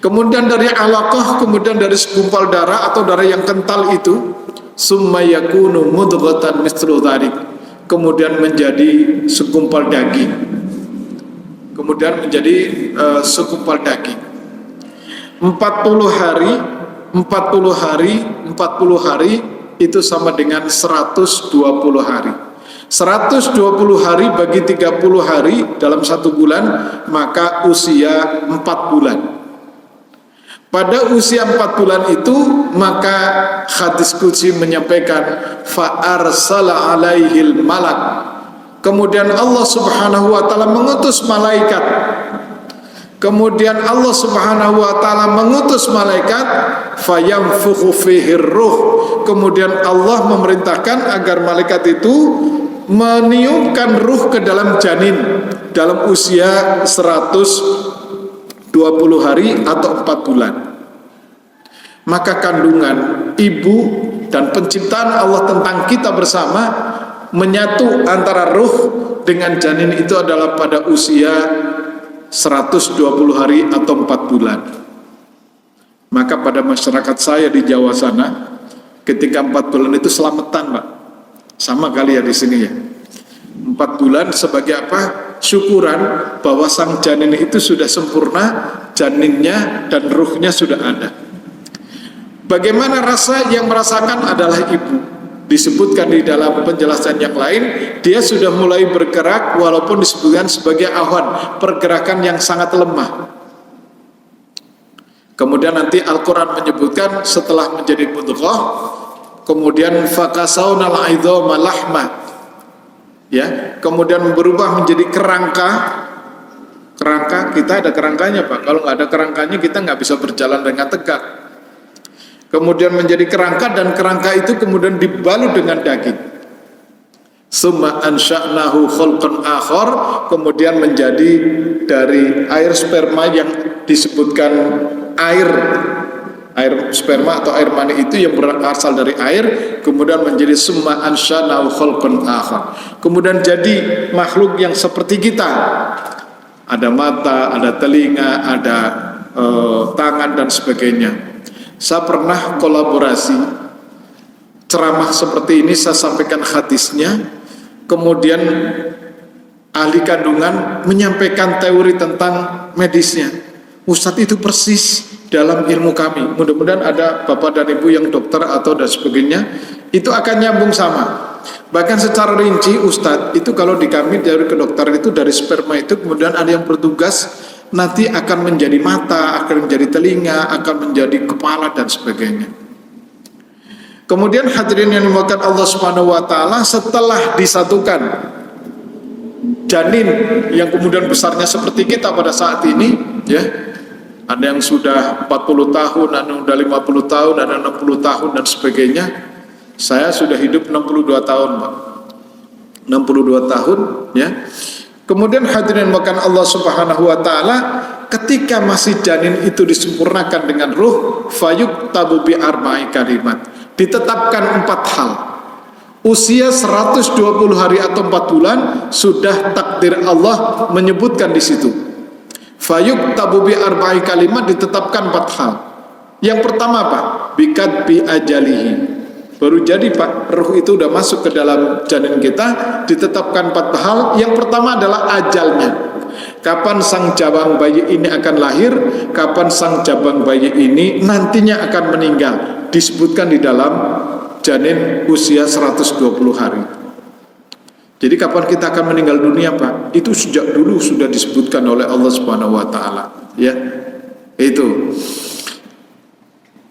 Kemudian dari alaqah, kemudian dari segumpal darah atau darah yang kental itu, summa yakunu mudghatan mislu dzalik, kemudian menjadi segumpal daging. Kemudian menjadi segumpal daging. 40 hari itu sama dengan 120 hari. 120 hari bagi 30 hari dalam 1 bulan, maka usia 4 bulan. Pada usia 4 bulan itu, maka hadis qudsi menyampaikan fa arsala alaihil malak. Kemudian Allah Subhanahu wa taala mengutus malaikat. Kemudian Allah Subhanahu wa taala mengutus malaikat fayanfukhu fihi ruh. Kemudian Allah memerintahkan agar malaikat itu meniupkan ruh ke dalam janin dalam usia 120 hari atau 4 bulan. Maka kandungan ibu dan penciptaan Allah tentang kita bersama menyatu antara ruh dengan janin itu adalah pada usia 120 hari atau 4 bulan. Maka pada masyarakat saya di Jawa sana, ketika 4 bulan itu selamatan, Pak. Sama kali ya di sini ya. 4 bulan sebagai apa? Syukuran bahwa sang janin itu sudah sempurna, janinnya dan ruhnya sudah ada. Bagaimana rasa yang merasakan adalah ibu. Disebutkan di dalam penjelasan yang lain, dia sudah mulai bergerak walaupun disebutkan sebagai awan, pergerakan yang sangat lemah. Kemudian nanti Al-Quran menyebutkan setelah menjadi mudghah, kemudian fakasaunal aidhama lahma, ya, kemudian berubah menjadi kerangka. Kerangka, kita ada kerangkanya, Pak. Kalau nggak ada kerangkanya kita nggak bisa berjalan dengan tegak. Kemudian menjadi kerangka, dan kerangka itu kemudian dibalut dengan daging. Summa ansha'nahu khalqan akhar, kemudian menjadi dari air sperma yang disebutkan air sperma atau air mani itu yang berasal dari air, kemudian menjadi summa ansha'nahu khalqan akhar. Kemudian jadi makhluk yang seperti kita. Ada mata, ada telinga, ada tangan dan sebagainya. Saya pernah kolaborasi ceramah seperti ini, saya sampaikan hadisnya, kemudian ahli kandungan menyampaikan teori tentang medisnya. Ustadz, itu persis dalam ilmu kami. Mudah-mudahan ada bapak dan ibu yang dokter atau dan sebagainya, itu akan nyambung sama. Bahkan secara rinci, Ustadz, itu kalau di kami dari kedokteran itu dari sperma itu kemudian ada yang bertugas nanti akan menjadi mata, akan menjadi telinga, akan menjadi kepala dan sebagainya. Kemudian hadirin yang dimuliakan Allah Subhanahu wa taala, setelah disatukan janin yang kemudian besarnya seperti kita pada saat ini, ya. Ada yang sudah 40 tahun, ada yang sudah 50 tahun, ada 60 tahun dan sebagainya. Saya sudah hidup 62 tahun, Pak. 62 tahun, ya. Kemudian hadirin makan Allah Subhanahu wa taala, ketika masih janin itu disempurnakan dengan ruh, fayuk tabu bi arba'i kalimat. Ditetapkan 4 hal. Usia 120 hari atau 4 bulan sudah takdir Allah menyebutkan di situ. Fayuk tabu bi arba'i kalimat, ditetapkan 4 hal. Yang pertama, Pak, bikat bi ajalihi. Baru jadi Pak, ruh itu udah masuk ke dalam janin kita, ditetapkan 4 hal. Yang pertama adalah ajalnya. Kapan sang jabang bayi ini akan lahir, kapan sang jabang bayi ini nantinya akan meninggal. Disebutkan di dalam janin usia 120 hari. Jadi kapan kita akan meninggal dunia Pak? Itu sejak dulu sudah disebutkan oleh Allah Subhanahu wa taala, ya. Itu.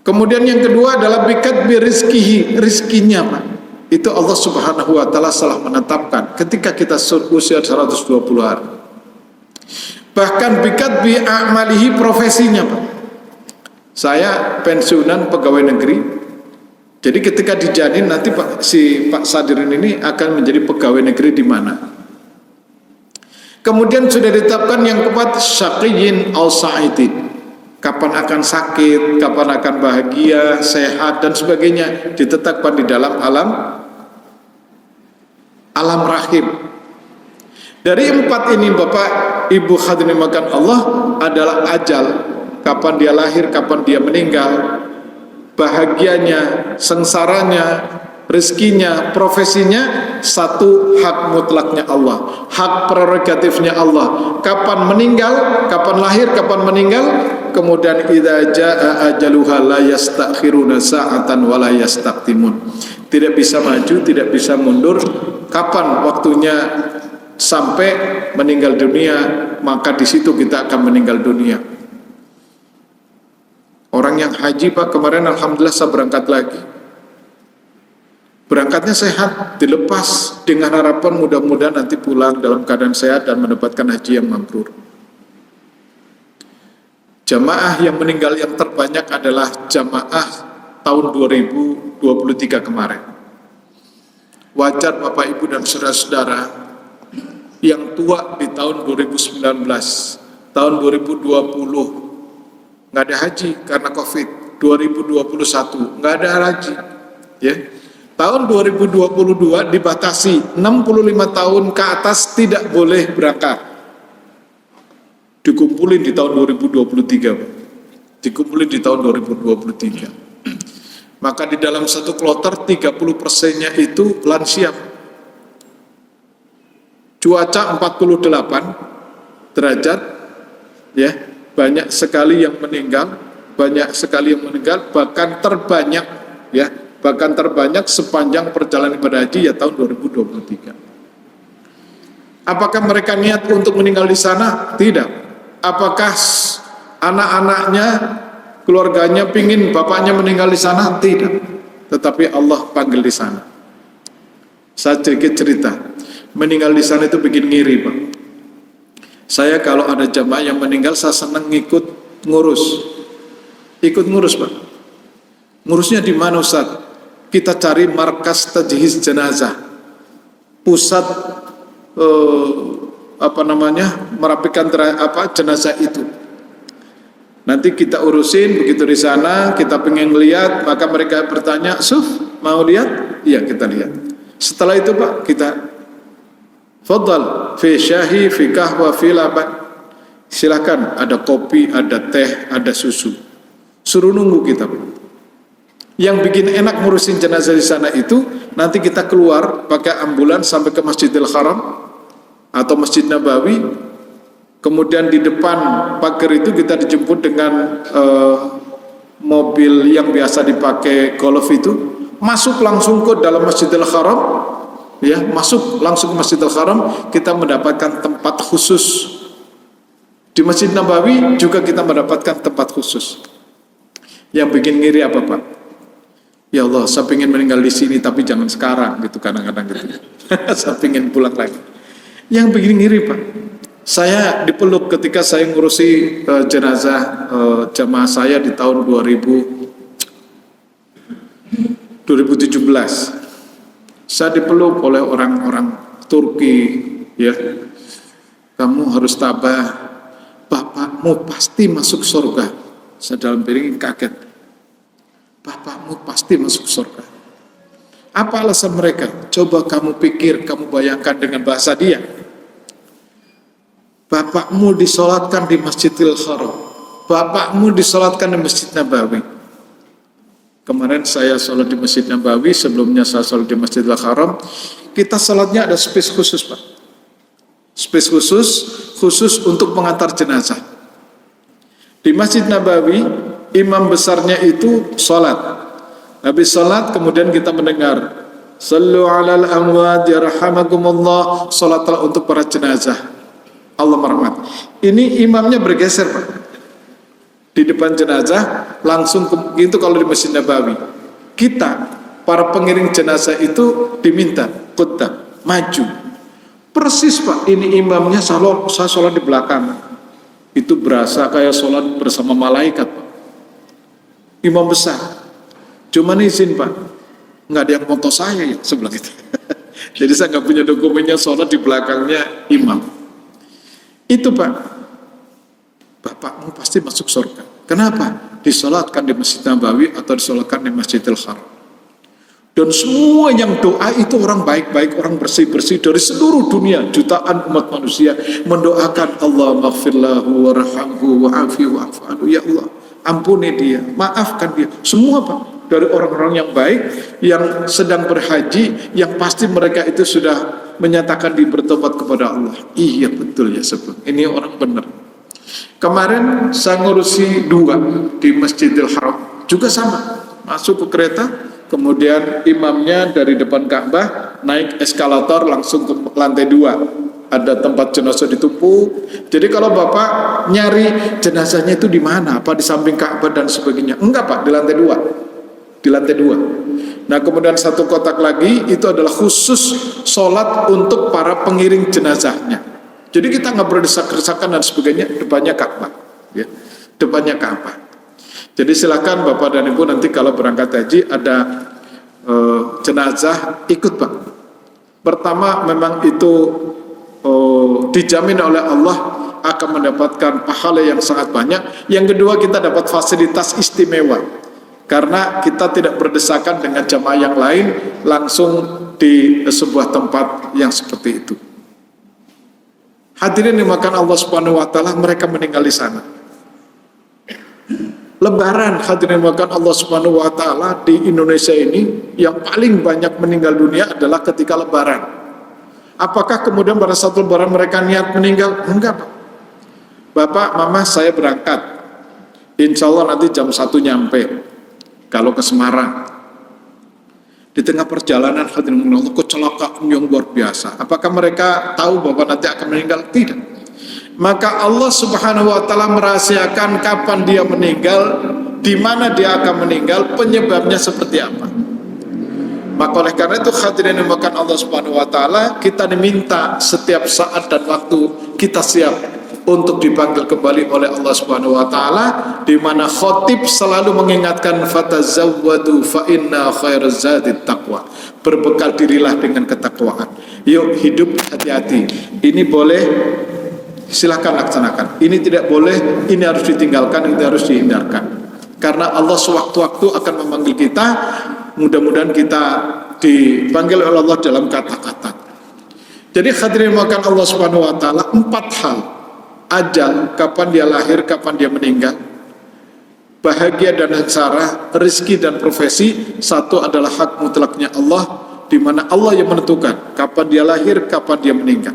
Kemudian yang kedua adalah bikatbi rizkihi, rizkinya Pak. Itu Allah Subhanahu wa taala salah menetapkan ketika kita usia 120 hari. Bahkan bikatbi a'malihi, profesinya Pak. Saya pensiunan pegawai negeri. Jadi ketika dijanin nanti Pak Sadirin ini akan menjadi pegawai negeri di mana. Kemudian sudah ditetapkan yang keempat syaqiyyin aw sa'idin. Kapan akan sakit, kapan akan bahagia, sehat dan sebagainya, ditetapkan di dalam alam rahim. Dari 4 ini Bapak Ibu hadirin makan Allah adalah ajal, kapan dia lahir, kapan dia meninggal, bahagianya, sengsaranya, rezekinya, profesinya, satu hak mutlaknya Allah, hak prerogatifnya Allah. Kapan meninggal, kapan lahir, kapan meninggal. Kemudian idza jaa ajaluha la yastakhiruna sa'atan wa la yastaqdimun. Tidak bisa maju, tidak bisa mundur. Kapan waktunya sampai meninggal dunia, maka di situ kita akan meninggal dunia. Orang yang haji Pak, kemarin alhamdulillah saya berangkat lagi. Berangkatnya sehat, dilepas dengan harapan mudah-mudahan nanti pulang dalam keadaan sehat dan mendapatkan haji yang mabrur. Jamaah yang meninggal yang terbanyak adalah jamaah tahun 2023 kemarin. Wajar Bapak Ibu dan saudara-saudara yang tua di tahun 2019, tahun 2020 nggak ada haji karena COVID, 2021 nggak ada haji, ya. Tahun 2022 dibatasi 65 tahun ke atas tidak boleh berangkat. Dikumpulin di tahun 2023, dikumpulin di tahun 2023. Maka di dalam satu kloter 30%-nya itu lansia. Cuaca 48 derajat, ya, banyak sekali yang meninggal, bahkan terbanyak, ya, bahkan terbanyak sepanjang perjalanan ibadah haji ya tahun 2023. Apakah mereka niat untuk meninggal di sana? Tidak. Apakah anak-anaknya, keluarganya pingin bapaknya meninggal di sana? Tidak. Tetapi Allah panggil di sana. Saya sedikit cerita. Meninggal di sana itu bikin ngiri Pak. Saya kalau ada jamaah yang meninggal, saya senang ngikut ngurus. Ikut ngurus Pak. Ngurusnya di mana Ustaz? Kita cari markas tajhiz jenazah. Pusat merapikan jenazah itu. Nanti kita urusin, begitu di sana kita pengen lihat, maka mereka bertanya, "Suf, mau lihat?" Iya, kita lihat. Setelah itu Pak, kita fadhal fi syahi fi kahwa fi laban. Silakan, ada kopi, ada teh, ada susu. Suruh nunggu kita Pak. Yang bikin enak ngurusin jenazah di sana itu, nanti kita keluar pakai ambulans sampai ke Masjidil Haram atau Masjid Nabawi, kemudian di depan pagar itu kita dijemput dengan mobil yang biasa dipakai golf itu, masuk langsung ke dalam Masjidil Haram, ya, masuk langsung ke Masjidil Haram, kita mendapatkan tempat khusus. Di Masjid Nabawi juga kita mendapatkan tempat khusus. Yang bikin ngiri apa Pak? Ya Allah, saya pengen meninggal di sini tapi jangan sekarang gitu, kadang-kadang gitu. Saya pengen pulang lagi. Yang bikin ngiri Pak, saya dipeluk ketika saya ngurusi jenazah jamaah saya di tahun 2017. Saya dipeluk oleh orang-orang Turki, ya. Kamu harus tabah, bapakmu pasti masuk surga. Saya dalam piring kaget. Bapakmu pasti masuk surga. Apa alasan mereka? Coba kamu pikir, kamu bayangkan dengan bahasa dia. Bapakmu disolatkan di Masjidil Haram, bapakmu disolatkan di Masjid Nabawi. Kemarin saya sholat di Masjid Nabawi, sebelumnya saya sholat di Masjidil Haram. Kita sholatnya ada space khusus, Pak. Space khusus untuk mengantar jenazah. Di Masjid Nabawi, imam besarnya itu sholat. Habis sholat, kemudian kita mendengar, Sallu alal amwad yarhamakumullah, sholatlah untuk para jenazah. Allah merahmat. Ini imamnya bergeser, Pak. Di depan jenazah, langsung itu kalau di Masjid Nabawi. Kita, para pengiring jenazah itu diminta, khutbah, maju. Persis, Pak, ini imamnya saya sholat di belakang. Itu berasa kayak sholat bersama malaikat, Pak. Imam besar. Cuman izin, Pak, nggak ada yang foto saya ya sebelah itu. Jadi saya nggak punya dokumennya sholat di belakangnya imam. Itu, Pak. Bapakmu pasti masuk surga. Kenapa? Disolatkan di Masjid Nabawi atau disolatkan di Masjidil Haram. Dan semua yang doa itu orang baik-baik, orang bersih-bersih dari seluruh dunia, jutaan umat manusia mendoakan Allah maghfirlahu warhamhu wa'afi wa'afu. Ya Allah, ampuni dia, maafkan dia. Semua, Pak, dari orang-orang yang baik, yang sedang berhaji, yang pasti mereka itu sudah menyatakan di bertobat kepada Allah. Iya, betul ya, sebut. Ini orang benar. Kemarin saya ngurusi 2 di Masjidil Haram, juga sama, masuk ke kereta, kemudian imamnya dari depan Ka'bah naik eskalator langsung ke lantai 2, ada tempat jenazah ditumpuk. Jadi kalau Bapak nyari jenazahnya itu di mana, apa di samping Ka'bah dan sebagainya, enggak, Pak, di lantai 2, di lantai 2. Nah, kemudian satu kotak lagi itu adalah khusus sholat untuk para pengiring jenazahnya. Jadi kita nggak berdesak-desakan dan sebagainya, depannya Ka'bah, ya, depannya Ka'bah. Jadi silakan Bapak dan Ibu nanti kalau berangkat haji ada jenazah ikut, Pak. Pertama memang itu dijamin oleh Allah akan mendapatkan pahala yang sangat banyak. Yang kedua kita dapat fasilitas istimewa karena kita tidak berdesakan dengan jamaah yang lain langsung di sebuah tempat yang seperti itu. Hadirin dimakan Allah Subhanahu wa taala, mereka meninggal di sana. Lebaran, hadirin dimakan Allah Subhanahu wa taala, di Indonesia ini yang paling banyak meninggal dunia adalah ketika lebaran. Apakah kemudian pada saat lebaran mereka niat meninggal? Enggak, Pak. Bapak, Mama, saya berangkat. Insya Allah nanti jam 1 nyampe. Kalau ke Semarang. Di tengah perjalanan hadirin Allah kecelakaan yang luar biasa. Apakah mereka tahu bahwa nanti akan meninggal? Tidak. Maka Allah Subhanahu wa taala merahasiakan kapan dia meninggal, di mana dia akan meninggal, penyebabnya seperti apa. Maka oleh karena itu hadirin yang dimuliakan Allah Subhanahu wa taala, kita diminta setiap saat dan waktu kita siap untuk dipanggil kembali oleh Allah Subhanahu wa taala, di mana khatib selalu mengingatkan fatazawwadu fa inna khairaz zadit taqwa. Berbekal dirilah dengan ketakwaan. Yuk hidup hati-hati. Ini boleh, silakan laksanakan. Ini tidak boleh, ini harus ditinggalkan, ini harus dihindarkan. Karena Allah sewaktu-waktu akan memanggil kita. Mudah-mudahan kita dipanggil oleh Allah dalam kata-kata. Jadi hadirin makan Allah Subhanahu wa taala, 4 hal. Ajal, kapan dia lahir, kapan dia meninggal, bahagia dan sengsara, rezeki dan profesi. 1 adalah hak mutlaknya Allah, di mana Allah yang menentukan kapan dia lahir, kapan dia meninggal.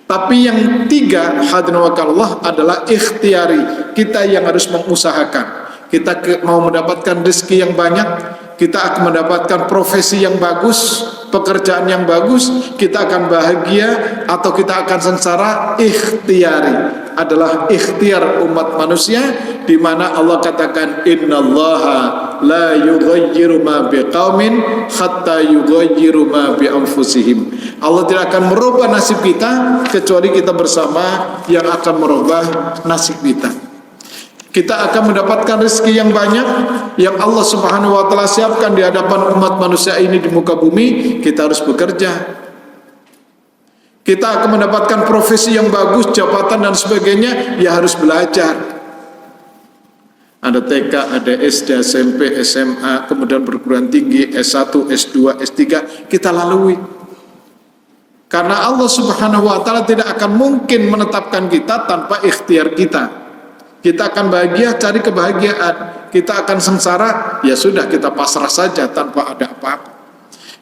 Tapi yang 3 hadirin Allah adalah ikhtiari, kita yang harus mengusahakan. Kita mau mendapatkan rezeki yang banyak, kita akan mendapatkan profesi yang bagus, pekerjaan yang bagus, kita akan bahagia atau kita akan sengsara. Ikhtiari adalah ikhtiar umat manusia, di mana Allah katakan innallaha la yughayyiru ma biqaumin hatta yughayyiru ma bi anfusihim. Allah tidak akan merubah nasib kita kecuali kita bersama yang akan merubah nasib kita. Kita akan mendapatkan rezeki yang banyak yang Allah Subhanahu wa taala siapkan di hadapan umat manusia ini di muka bumi. Kita harus bekerja. Kita akan mendapatkan profesi yang bagus, jabatan dan sebagainya, ya harus belajar. Ada TK, ada SD, SMP, SMA, kemudian perguruan tinggi, S1, S2, S3, kita lalui. Karena Allah Subhanahu wa taala tidak akan mungkin menetapkan kita tanpa ikhtiar kita. Kita akan bahagia, cari kebahagiaan. Kita akan sengsara, ya sudah kita pasrah saja tanpa ada apa-apa.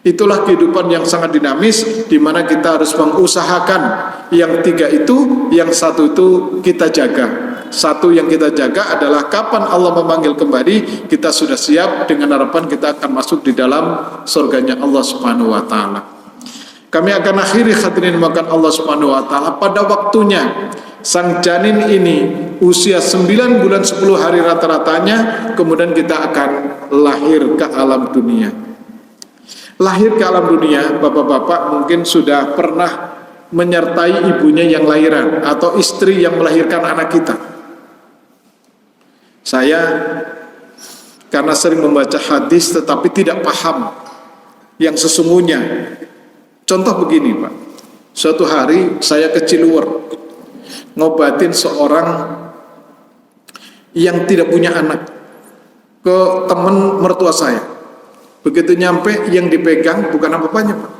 Itulah kehidupan yang sangat dinamis, di mana kita harus mengusahakan yang tiga itu, yang satu itu kita jaga. Satu yang kita jaga adalah kapan Allah memanggil kembali, kita sudah siap dengan harapan kita akan masuk di dalam surganya Allah Subhanahu wa taala. Kami akan akhiri hadirin makan Allah Subhanahu wa taala pada waktunya. Sang janin ini usia 9 bulan 10 hari rata-ratanya, kemudian kita akan lahir ke alam dunia. Lahir ke alam dunia, bapak-bapak mungkin sudah pernah menyertai ibunya yang lahiran atau istri yang melahirkan anak kita. Saya karena sering membaca hadis tetapi tidak paham yang sesungguhnya. Contoh begini Pak, suatu hari saya ke Ciluwer ngobatin seorang yang tidak punya anak ke teman mertua saya. Begitu nyampe yang dipegang bukan apa-apanya Pak,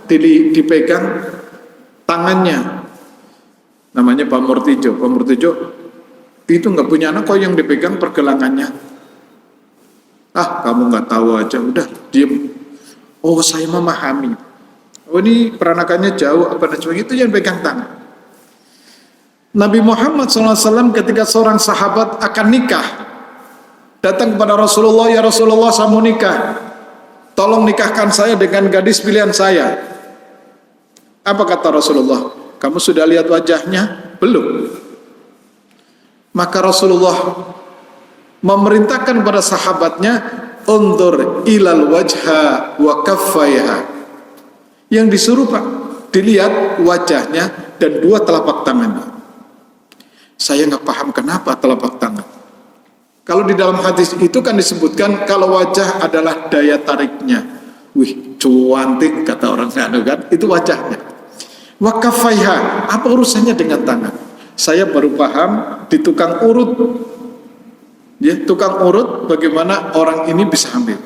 dipegang tangannya. Namanya Pak Murtijo. Pak Murtijo itu nggak punya anak kok, yang dipegang pergelangannya. Ah, kamu nggak tahu aja, udah diem. Oh, saya memahami. Oh, ini peranakannya jauh apa dan sebagainya, itu yang pegang tangan. Nabi Muhammad SAW ketika seorang sahabat akan nikah, datang kepada Rasulullah, ya Rasulullah saya mau nikah, tolong nikahkan saya dengan gadis pilihan saya. Apa kata Rasulullah? Kamu sudah lihat wajahnya? Belum. Maka Rasulullah memerintahkan kepada sahabatnya, undur ilal wajha wa kaffaiha. Yang disuruh Pak, dilihat wajahnya dan dua telapak tangannya. Saya nggak paham kenapa telapak tangan. Kalau di dalam hadis itu kan disebutkan kalau wajah adalah daya tariknya. Wih, cuantik kata orang kan, itu wajahnya. Wa kaffaiha, apa urusannya dengan tangan? Saya baru paham di tukang urut. Ya, tukang urut bagaimana orang ini bisa hamil.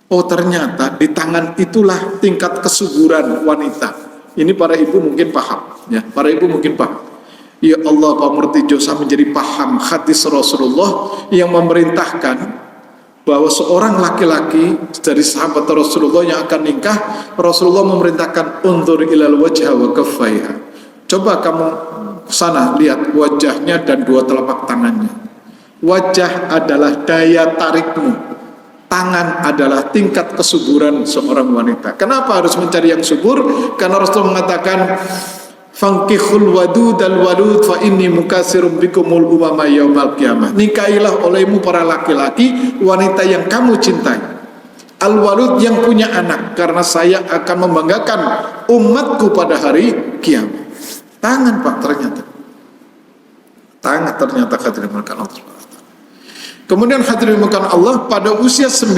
Oh, ternyata di tangan itulah tingkat kesuburan wanita. Ini para ibu mungkin paham, ya. Para ibu mungkin paham. Ya Allah, Pak Murtijo, saya menjadi paham hadis Rasulullah yang memerintahkan bahwa seorang laki-laki dari sahabat Rasulullah yang akan nikah, Rasulullah memerintahkan undur ilal wajha wa kaffaiha. Coba kamu sana lihat wajahnya dan dua telapak tangannya. Wajah adalah daya tarikmu. Tangan adalah tingkat kesuburan seorang wanita. Kenapa harus mencari yang subur? Karena Rasul mengatakan, fankihul wadud al wadud fa inni mukatsirum bikumul umama yaumal qiyamah. Nikahilah olehmu para laki-laki wanita yang kamu cintai. Al walud yang punya anak, karena saya akan membanggakan umatku pada hari kiamat. Tangan Pak ternyata. Tangan ternyata hadirin Allah. Kemudian hadirin makan Allah, pada usia 9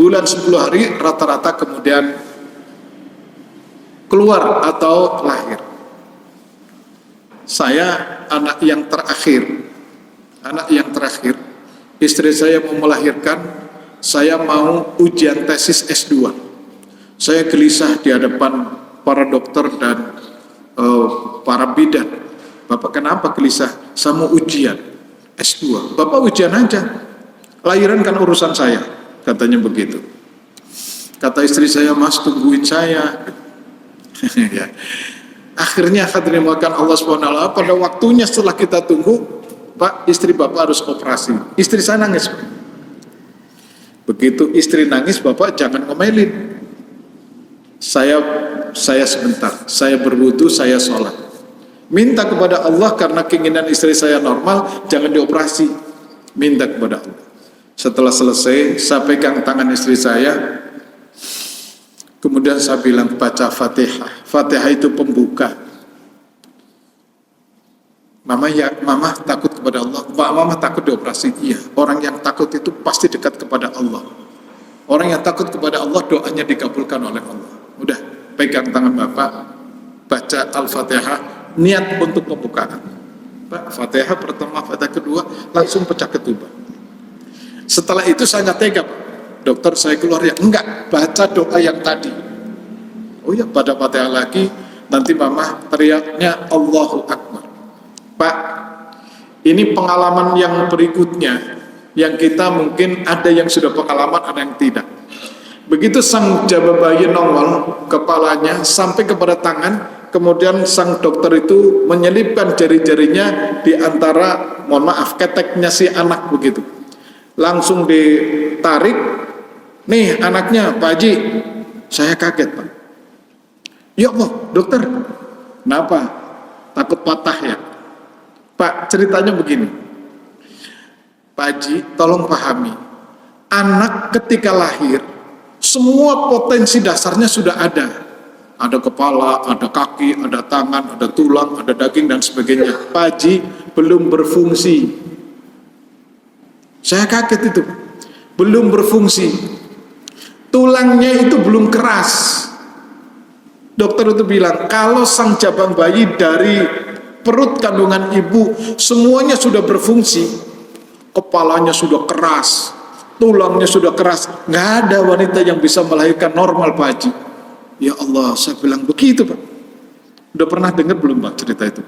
bulan 10 hari rata-rata kemudian keluar atau lahir. Saya anak yang terakhir. Anak yang terakhir. Istri saya mau melahirkan, saya mau ujian tesis S2. Saya gelisah di hadapan para dokter dan para bidan. Bapak kenapa gelisah? Saya mau ujian S2. Bapak ujian aja. Lahiran kan urusan saya, katanya begitu. Kata istri saya, Mas tungguin saya. Ya. Akhirnya hadirin makan Allah SWT, pada waktunya setelah kita tunggu, Pak, istri Bapak harus operasi. Istri saya nangis. Begitu istri nangis, Bapak jangan ngomelin. Saya sebentar, saya berwudu, saya sholat. Minta kepada Allah karena keinginan istri saya normal, jangan dioperasi. Minta kepada Allah. Setelah selesai, saya pegang tangan istri saya. Kemudian saya bilang baca Fatihah. Fatihah itu pembuka. Mama takut kepada Allah. Mama takut dioperasi. Iya, orang yang takut itu pasti dekat kepada Allah. Orang yang takut kepada Allah doanya dikabulkan oleh Allah. Udah, pegang tangan Bapak, baca Al-Fatihah. Niat untuk pembukaan. Pak, Fatihah pertama, Fatihah kedua, langsung pecah ketubah. Setelah itu saya nggak tega, Pak. Dokter saya keluar ya, enggak, baca doa yang tadi. Oh ya, pada Fatihah lagi, nanti Mama teriaknya Allahu Akbar. Pak, Ini pengalaman yang berikutnya, yang kita mungkin ada yang sudah pengalaman, ada yang tidak. Begitu sang jaba bayi nongol kepalanya sampai kepada tangan, kemudian sang dokter itu menyelipkan jari-jarinya di antara, mohon maaf, keteknya si anak begitu. Langsung ditarik, nih anaknya Pak Haji. Saya kaget, Pak. Ya Allah, dokter, kenapa? Takut patah ya? Pak, ceritanya begini. Pak Haji, tolong pahami. Anak ketika lahir, semua potensi dasarnya sudah ada. Ada kepala, ada kaki, ada tangan, ada tulang, ada daging, dan sebagainya. Pak Haji belum berfungsi. Saya kaget itu. Belum berfungsi. Tulangnya itu belum keras. Dokter itu bilang, kalau sang jabang bayi dari perut kandungan ibu semuanya sudah berfungsi, kepalanya sudah keras, tulangnya sudah keras, nggak ada wanita yang bisa melahirkan normal, Pak Haji. Ya Allah, saya bilang begitu, Pak. Udah pernah dengar belum, Pak, cerita itu?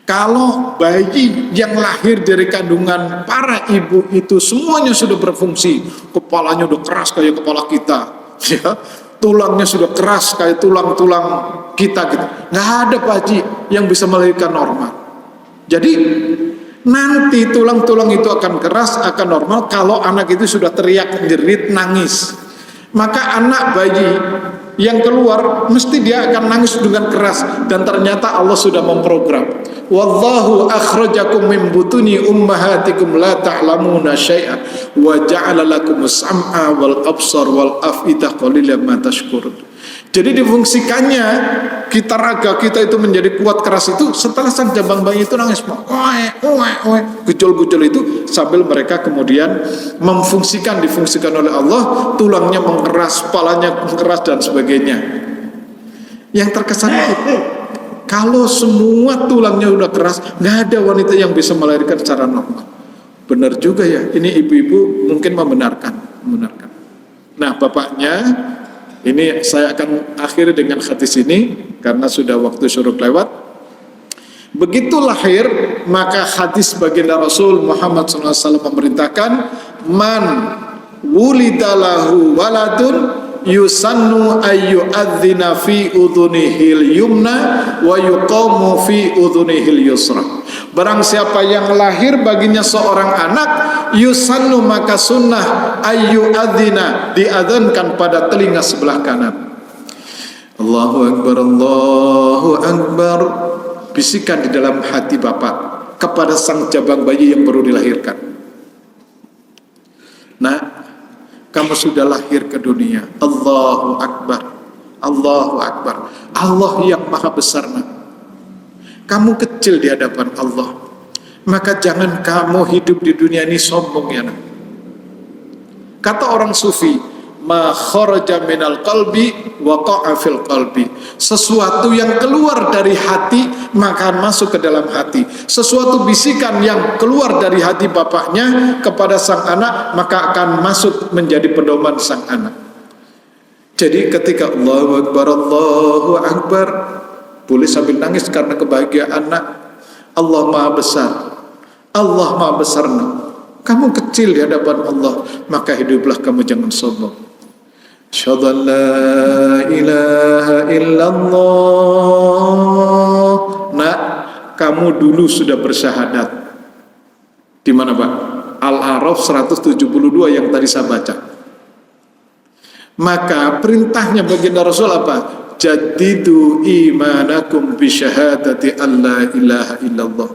Kalau bayi yang lahir dari kandungan para ibu itu semuanya sudah berfungsi, kepalanya udah keras kayak kepala kita, ya, tulangnya sudah keras kayak tulang-tulang kita gitu. Nggak ada Pak Haji yang bisa melahirkan normal. Jadi nanti tulang-tulang itu akan keras, akan normal kalau anak itu sudah teriak, jerit, nangis. Maka anak bayi yang keluar mesti dia akan nangis dengan keras, dan ternyata Allah sudah memprogram. Wallahu akhrajakum min butuni ummahatikum la ta'lamuna syai'a wa ja'ala lakumus sam'a wal absar wal af'idah qalilan ma tashkurun. Jadi difungsikannya kita raga kita itu menjadi kuat keras itu setelah sang jabang bayi itu nangis, gejol-gejol itu, sambil mereka kemudian difungsikan oleh Allah, tulangnya mengeras, kepalanya mengeras, dan sebagainya. Yang terkesan itu, kalau semua tulangnya udah keras, nggak ada wanita yang bisa melahirkan secara normal. Benar juga ya, ini ibu-ibu mungkin membenarkan. Nah, bapaknya, ini saya akan akhiri dengan hadis ini karena sudah waktu syuruk lewat. Begitu lahir, maka hadis baginda Rasul Muhammad SAW memerintahkan, man wulidalahu waladun yusannu ayyu'adzina fi udhunihil yumna wa yuqamu fi udhunihil yusra. Barang siapa yang lahir baginya seorang anak, yusannu maka sunnah ayyu'adzina, diadzankan pada telinga sebelah kanan. Allahu Akbar, Allahu Akbar. Bisikan di dalam hati bapak kepada sang jabang bayi yang baru dilahirkan. Nah, kamu sudah lahir ke dunia. Allahu Akbar, Allahu Akbar. Allah yang maha besar, nak. Kamu kecil di hadapan Allah. Maka jangan kamu hidup di dunia ini sombong, ya, nak. Kata orang sufi, ma kharaja minal qalbi waqa'a fil qalbi. Sesuatu yang keluar dari hati maka masuk ke dalam hati. Sesuatu bisikan yang keluar dari hati bapaknya kepada sang anak maka akan masuk menjadi pedoman sang anak. Jadi ketika Allahu Akbar, boleh sambil nangis karena kebahagiaan, nak. Allah maha besar, Allah maha besar, nak. Kamu kecil di hadapan Allah, maka hiduplah kamu jangan sombong. Asyhadu an la ilaha illallah. Nak, kamu dulu sudah bersyahadat. Di mana, Pak? Al-A'raf 172 yang tadi saya baca. Maka perintahnya baginda Rasul apa? Jadidu imanakum bi syahadati alla ilaha illallah.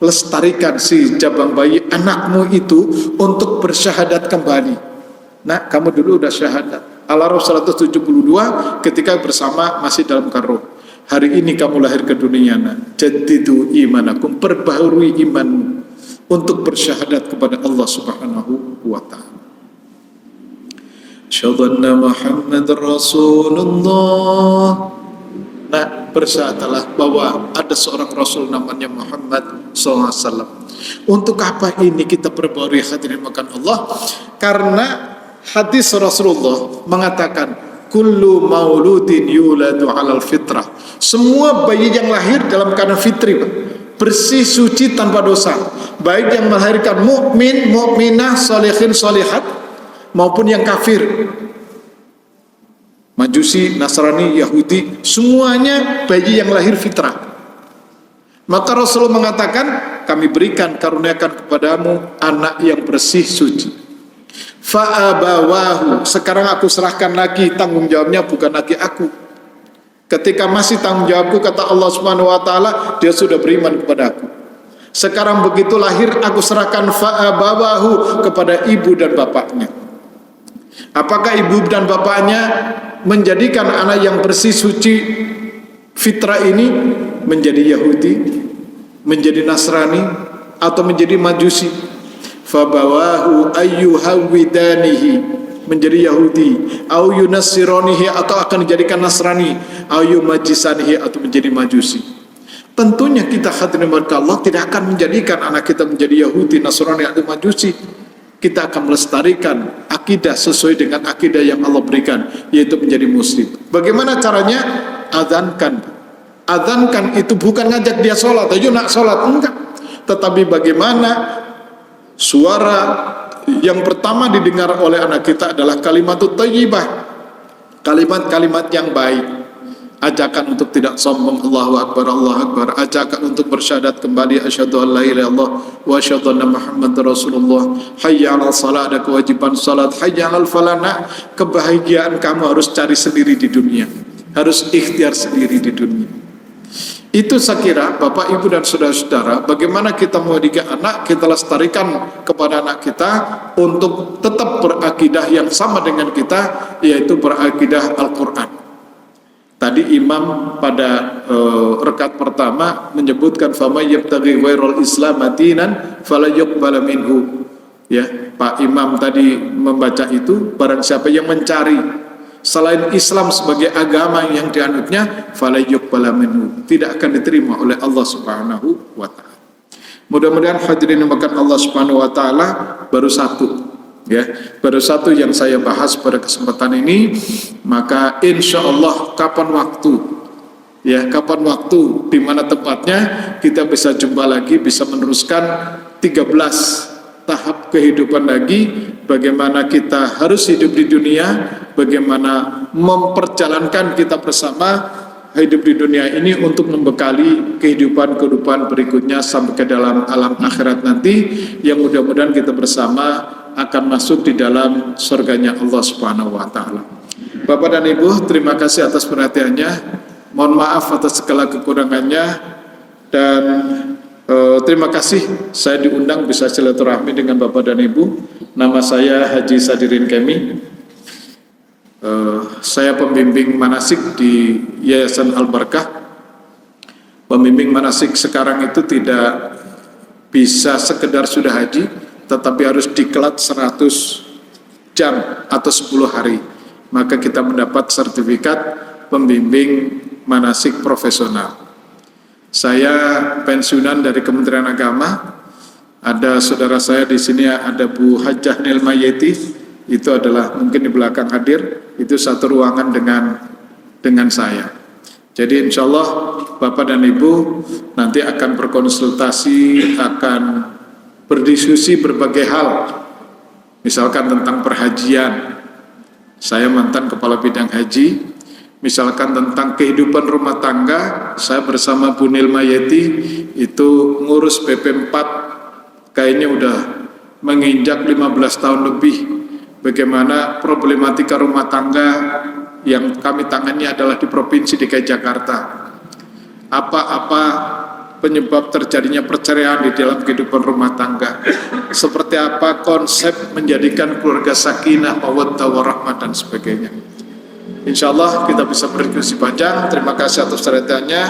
Lestarikan si jabang bayi anakmu itu untuk bersyahadat kembali. Nah, kamu dulu udah syahadat. Al-A'raf 172 ketika bersama masih dalam karun. Hari ini kamu lahir ke dunia, nak. Jadidu imanakum, perbaharui imanmu untuk bersyahadat kepada Allah Subhanahu wa ta'ala. Asyhadu anna Muhammadar Rasulullah. Nah, bersyahadatlah bahwa ada seorang Rasul namanya Muhammad SAW. Untuk apa ini kita perbarui hadirin makan Allah? Karena hadis Rasulullah mengatakan, kullu mauludin yuladu alal fitrah. Semua bayi yang lahir dalam keadaan fitri, Pak. bersih, suci, tanpa dosa, baik yang melahirkan mukmin, mukminah, sholihin, sholihat, maupun yang kafir, Majusi, Nasrani, Yahudi, semuanya bayi yang lahir fitrah. Maka Rasul mengatakan, kami berikan, karuniakan kepadamu anak yang bersih, suci. Fa'abawahu, sekarang aku serahkan lagi, tanggung jawabnya bukan lagi aku. Ketika masih tanggung jawabku, kata Allah Subhanahu wa taala, dia sudah beriman kepada aku. Sekarang begitu lahir, aku serahkan fa'abawahu kepada ibu dan bapaknya. Apakah ibu dan bapaknya menjadikan anak yang bersih, suci, fitrah ini menjadi Yahudi, menjadi Nasrani, atau menjadi Majusi? Fabawahu ayyuhawidanihi, menjadi Yahudi, au yunassironihi, atau akan dijadikan Nasrani, au yumajisanihi, atau menjadi Majusi. Tentunya kita hadirin Allah tidak akan menjadikan anak kita menjadi Yahudi, Nasrani, atau Majusi. Kita akan melestarikan akidah sesuai dengan akidah yang Allah berikan, yaitu menjadi muslim. Bagaimana caranya? Adzankan. Adzankan itu bukan ngajak dia sholat, ayo nak sholat, enggak. Tetapi bagaimana suara yang pertama didengar oleh anak kita adalah kalimatut thayyibah, kalimat-kalimat yang baik. Ajakan untuk tidak sombong, Allahu Akbar, Allahu Akbar. Ajakan untuk bersyahadat kembali, asyhadu an la ilaha illallah wa asyhadu anna Muhammadar Rasulullah. Hayya 'alal shalah, ada kewajiban salat. Hayya 'alal falah, kebahagiaan kamu harus cari sendiri di dunia, harus ikhtiar sendiri di dunia. Itu saya kira Bapak, Ibu, dan saudara-saudara, bagaimana kita mendidik anak, kita lestarikan kepada anak kita untuk tetap berakidah yang sama dengan kita, yaitu berakidah Al-Quran. Tadi imam pada rakaat pertama menyebutkan famay yabtaghi ghairal islam dinan fala yuqbal minhu. Ya, Pak Imam tadi membaca itu, barang siapa yang mencari selain Islam sebagai agama yang dianutnya, fala yuqbal minhu, tidak akan diterima oleh Allah Subhanahu wa taala. Mudah-mudahan hadirin dimakan Allah Subhanahu wa taala, baru satu yang saya bahas pada kesempatan ini. Maka insya Allah kapan waktu di mana tempatnya kita bisa jumpa lagi, bisa meneruskan 13 tahap kehidupan lagi, bagaimana kita harus hidup di dunia, bagaimana memperjalankan kita bersama hidup di dunia ini untuk membekali kehidupan berikutnya sampai ke dalam alam akhirat nanti, yang mudah-mudahan kita bersama akan masuk di dalam surganya Allah Subhanahu wa taala. Bapak dan Ibu, terima kasih atas perhatiannya. Mohon maaf atas segala kekurangannya, dan terima kasih saya diundang bisa silaturahmi dengan Bapak dan Ibu. Nama saya Haji Sadirin Kemi. Saya pembimbing manasik di Yayasan Al-Barakah. Pembimbing manasik sekarang itu tidak bisa sekedar sudah haji, tetapi harus diklat 100 jam atau 10 hari. Maka kita mendapat sertifikat pembimbing manasik profesional. Saya pensiunan dari Kementerian Agama. Ada saudara saya di sini, ada Bu Hajjah Nilma Yeti, itu adalah mungkin di belakang hadir, itu satu ruangan dengan saya. Jadi insya Allah Bapak dan Ibu nanti akan berkonsultasi, akan berdiskusi berbagai hal, misalkan tentang perhajian, saya mantan kepala bidang haji, misalkan tentang kehidupan rumah tangga, saya bersama Bu Nilma Yeti itu ngurus PP4, kayaknya udah menginjak 15 tahun lebih. Bagaimana problematika rumah tangga yang kami tangani adalah di Provinsi DKI Jakarta. Apa-apa penyebab terjadinya perceraian di dalam kehidupan rumah tangga, seperti apa konsep menjadikan keluarga sakinah, mawaddah warahmah, dan sebagainya. Insya Allah kita bisa berdiskusi panjang. Terima kasih atas perhatiannya,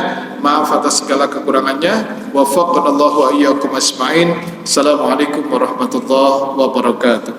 maaf atas segala kekurangannya. Wafaqanallahu wa iyyakum asma'in. Assalamualaikum warahmatullahi wabarakatuh.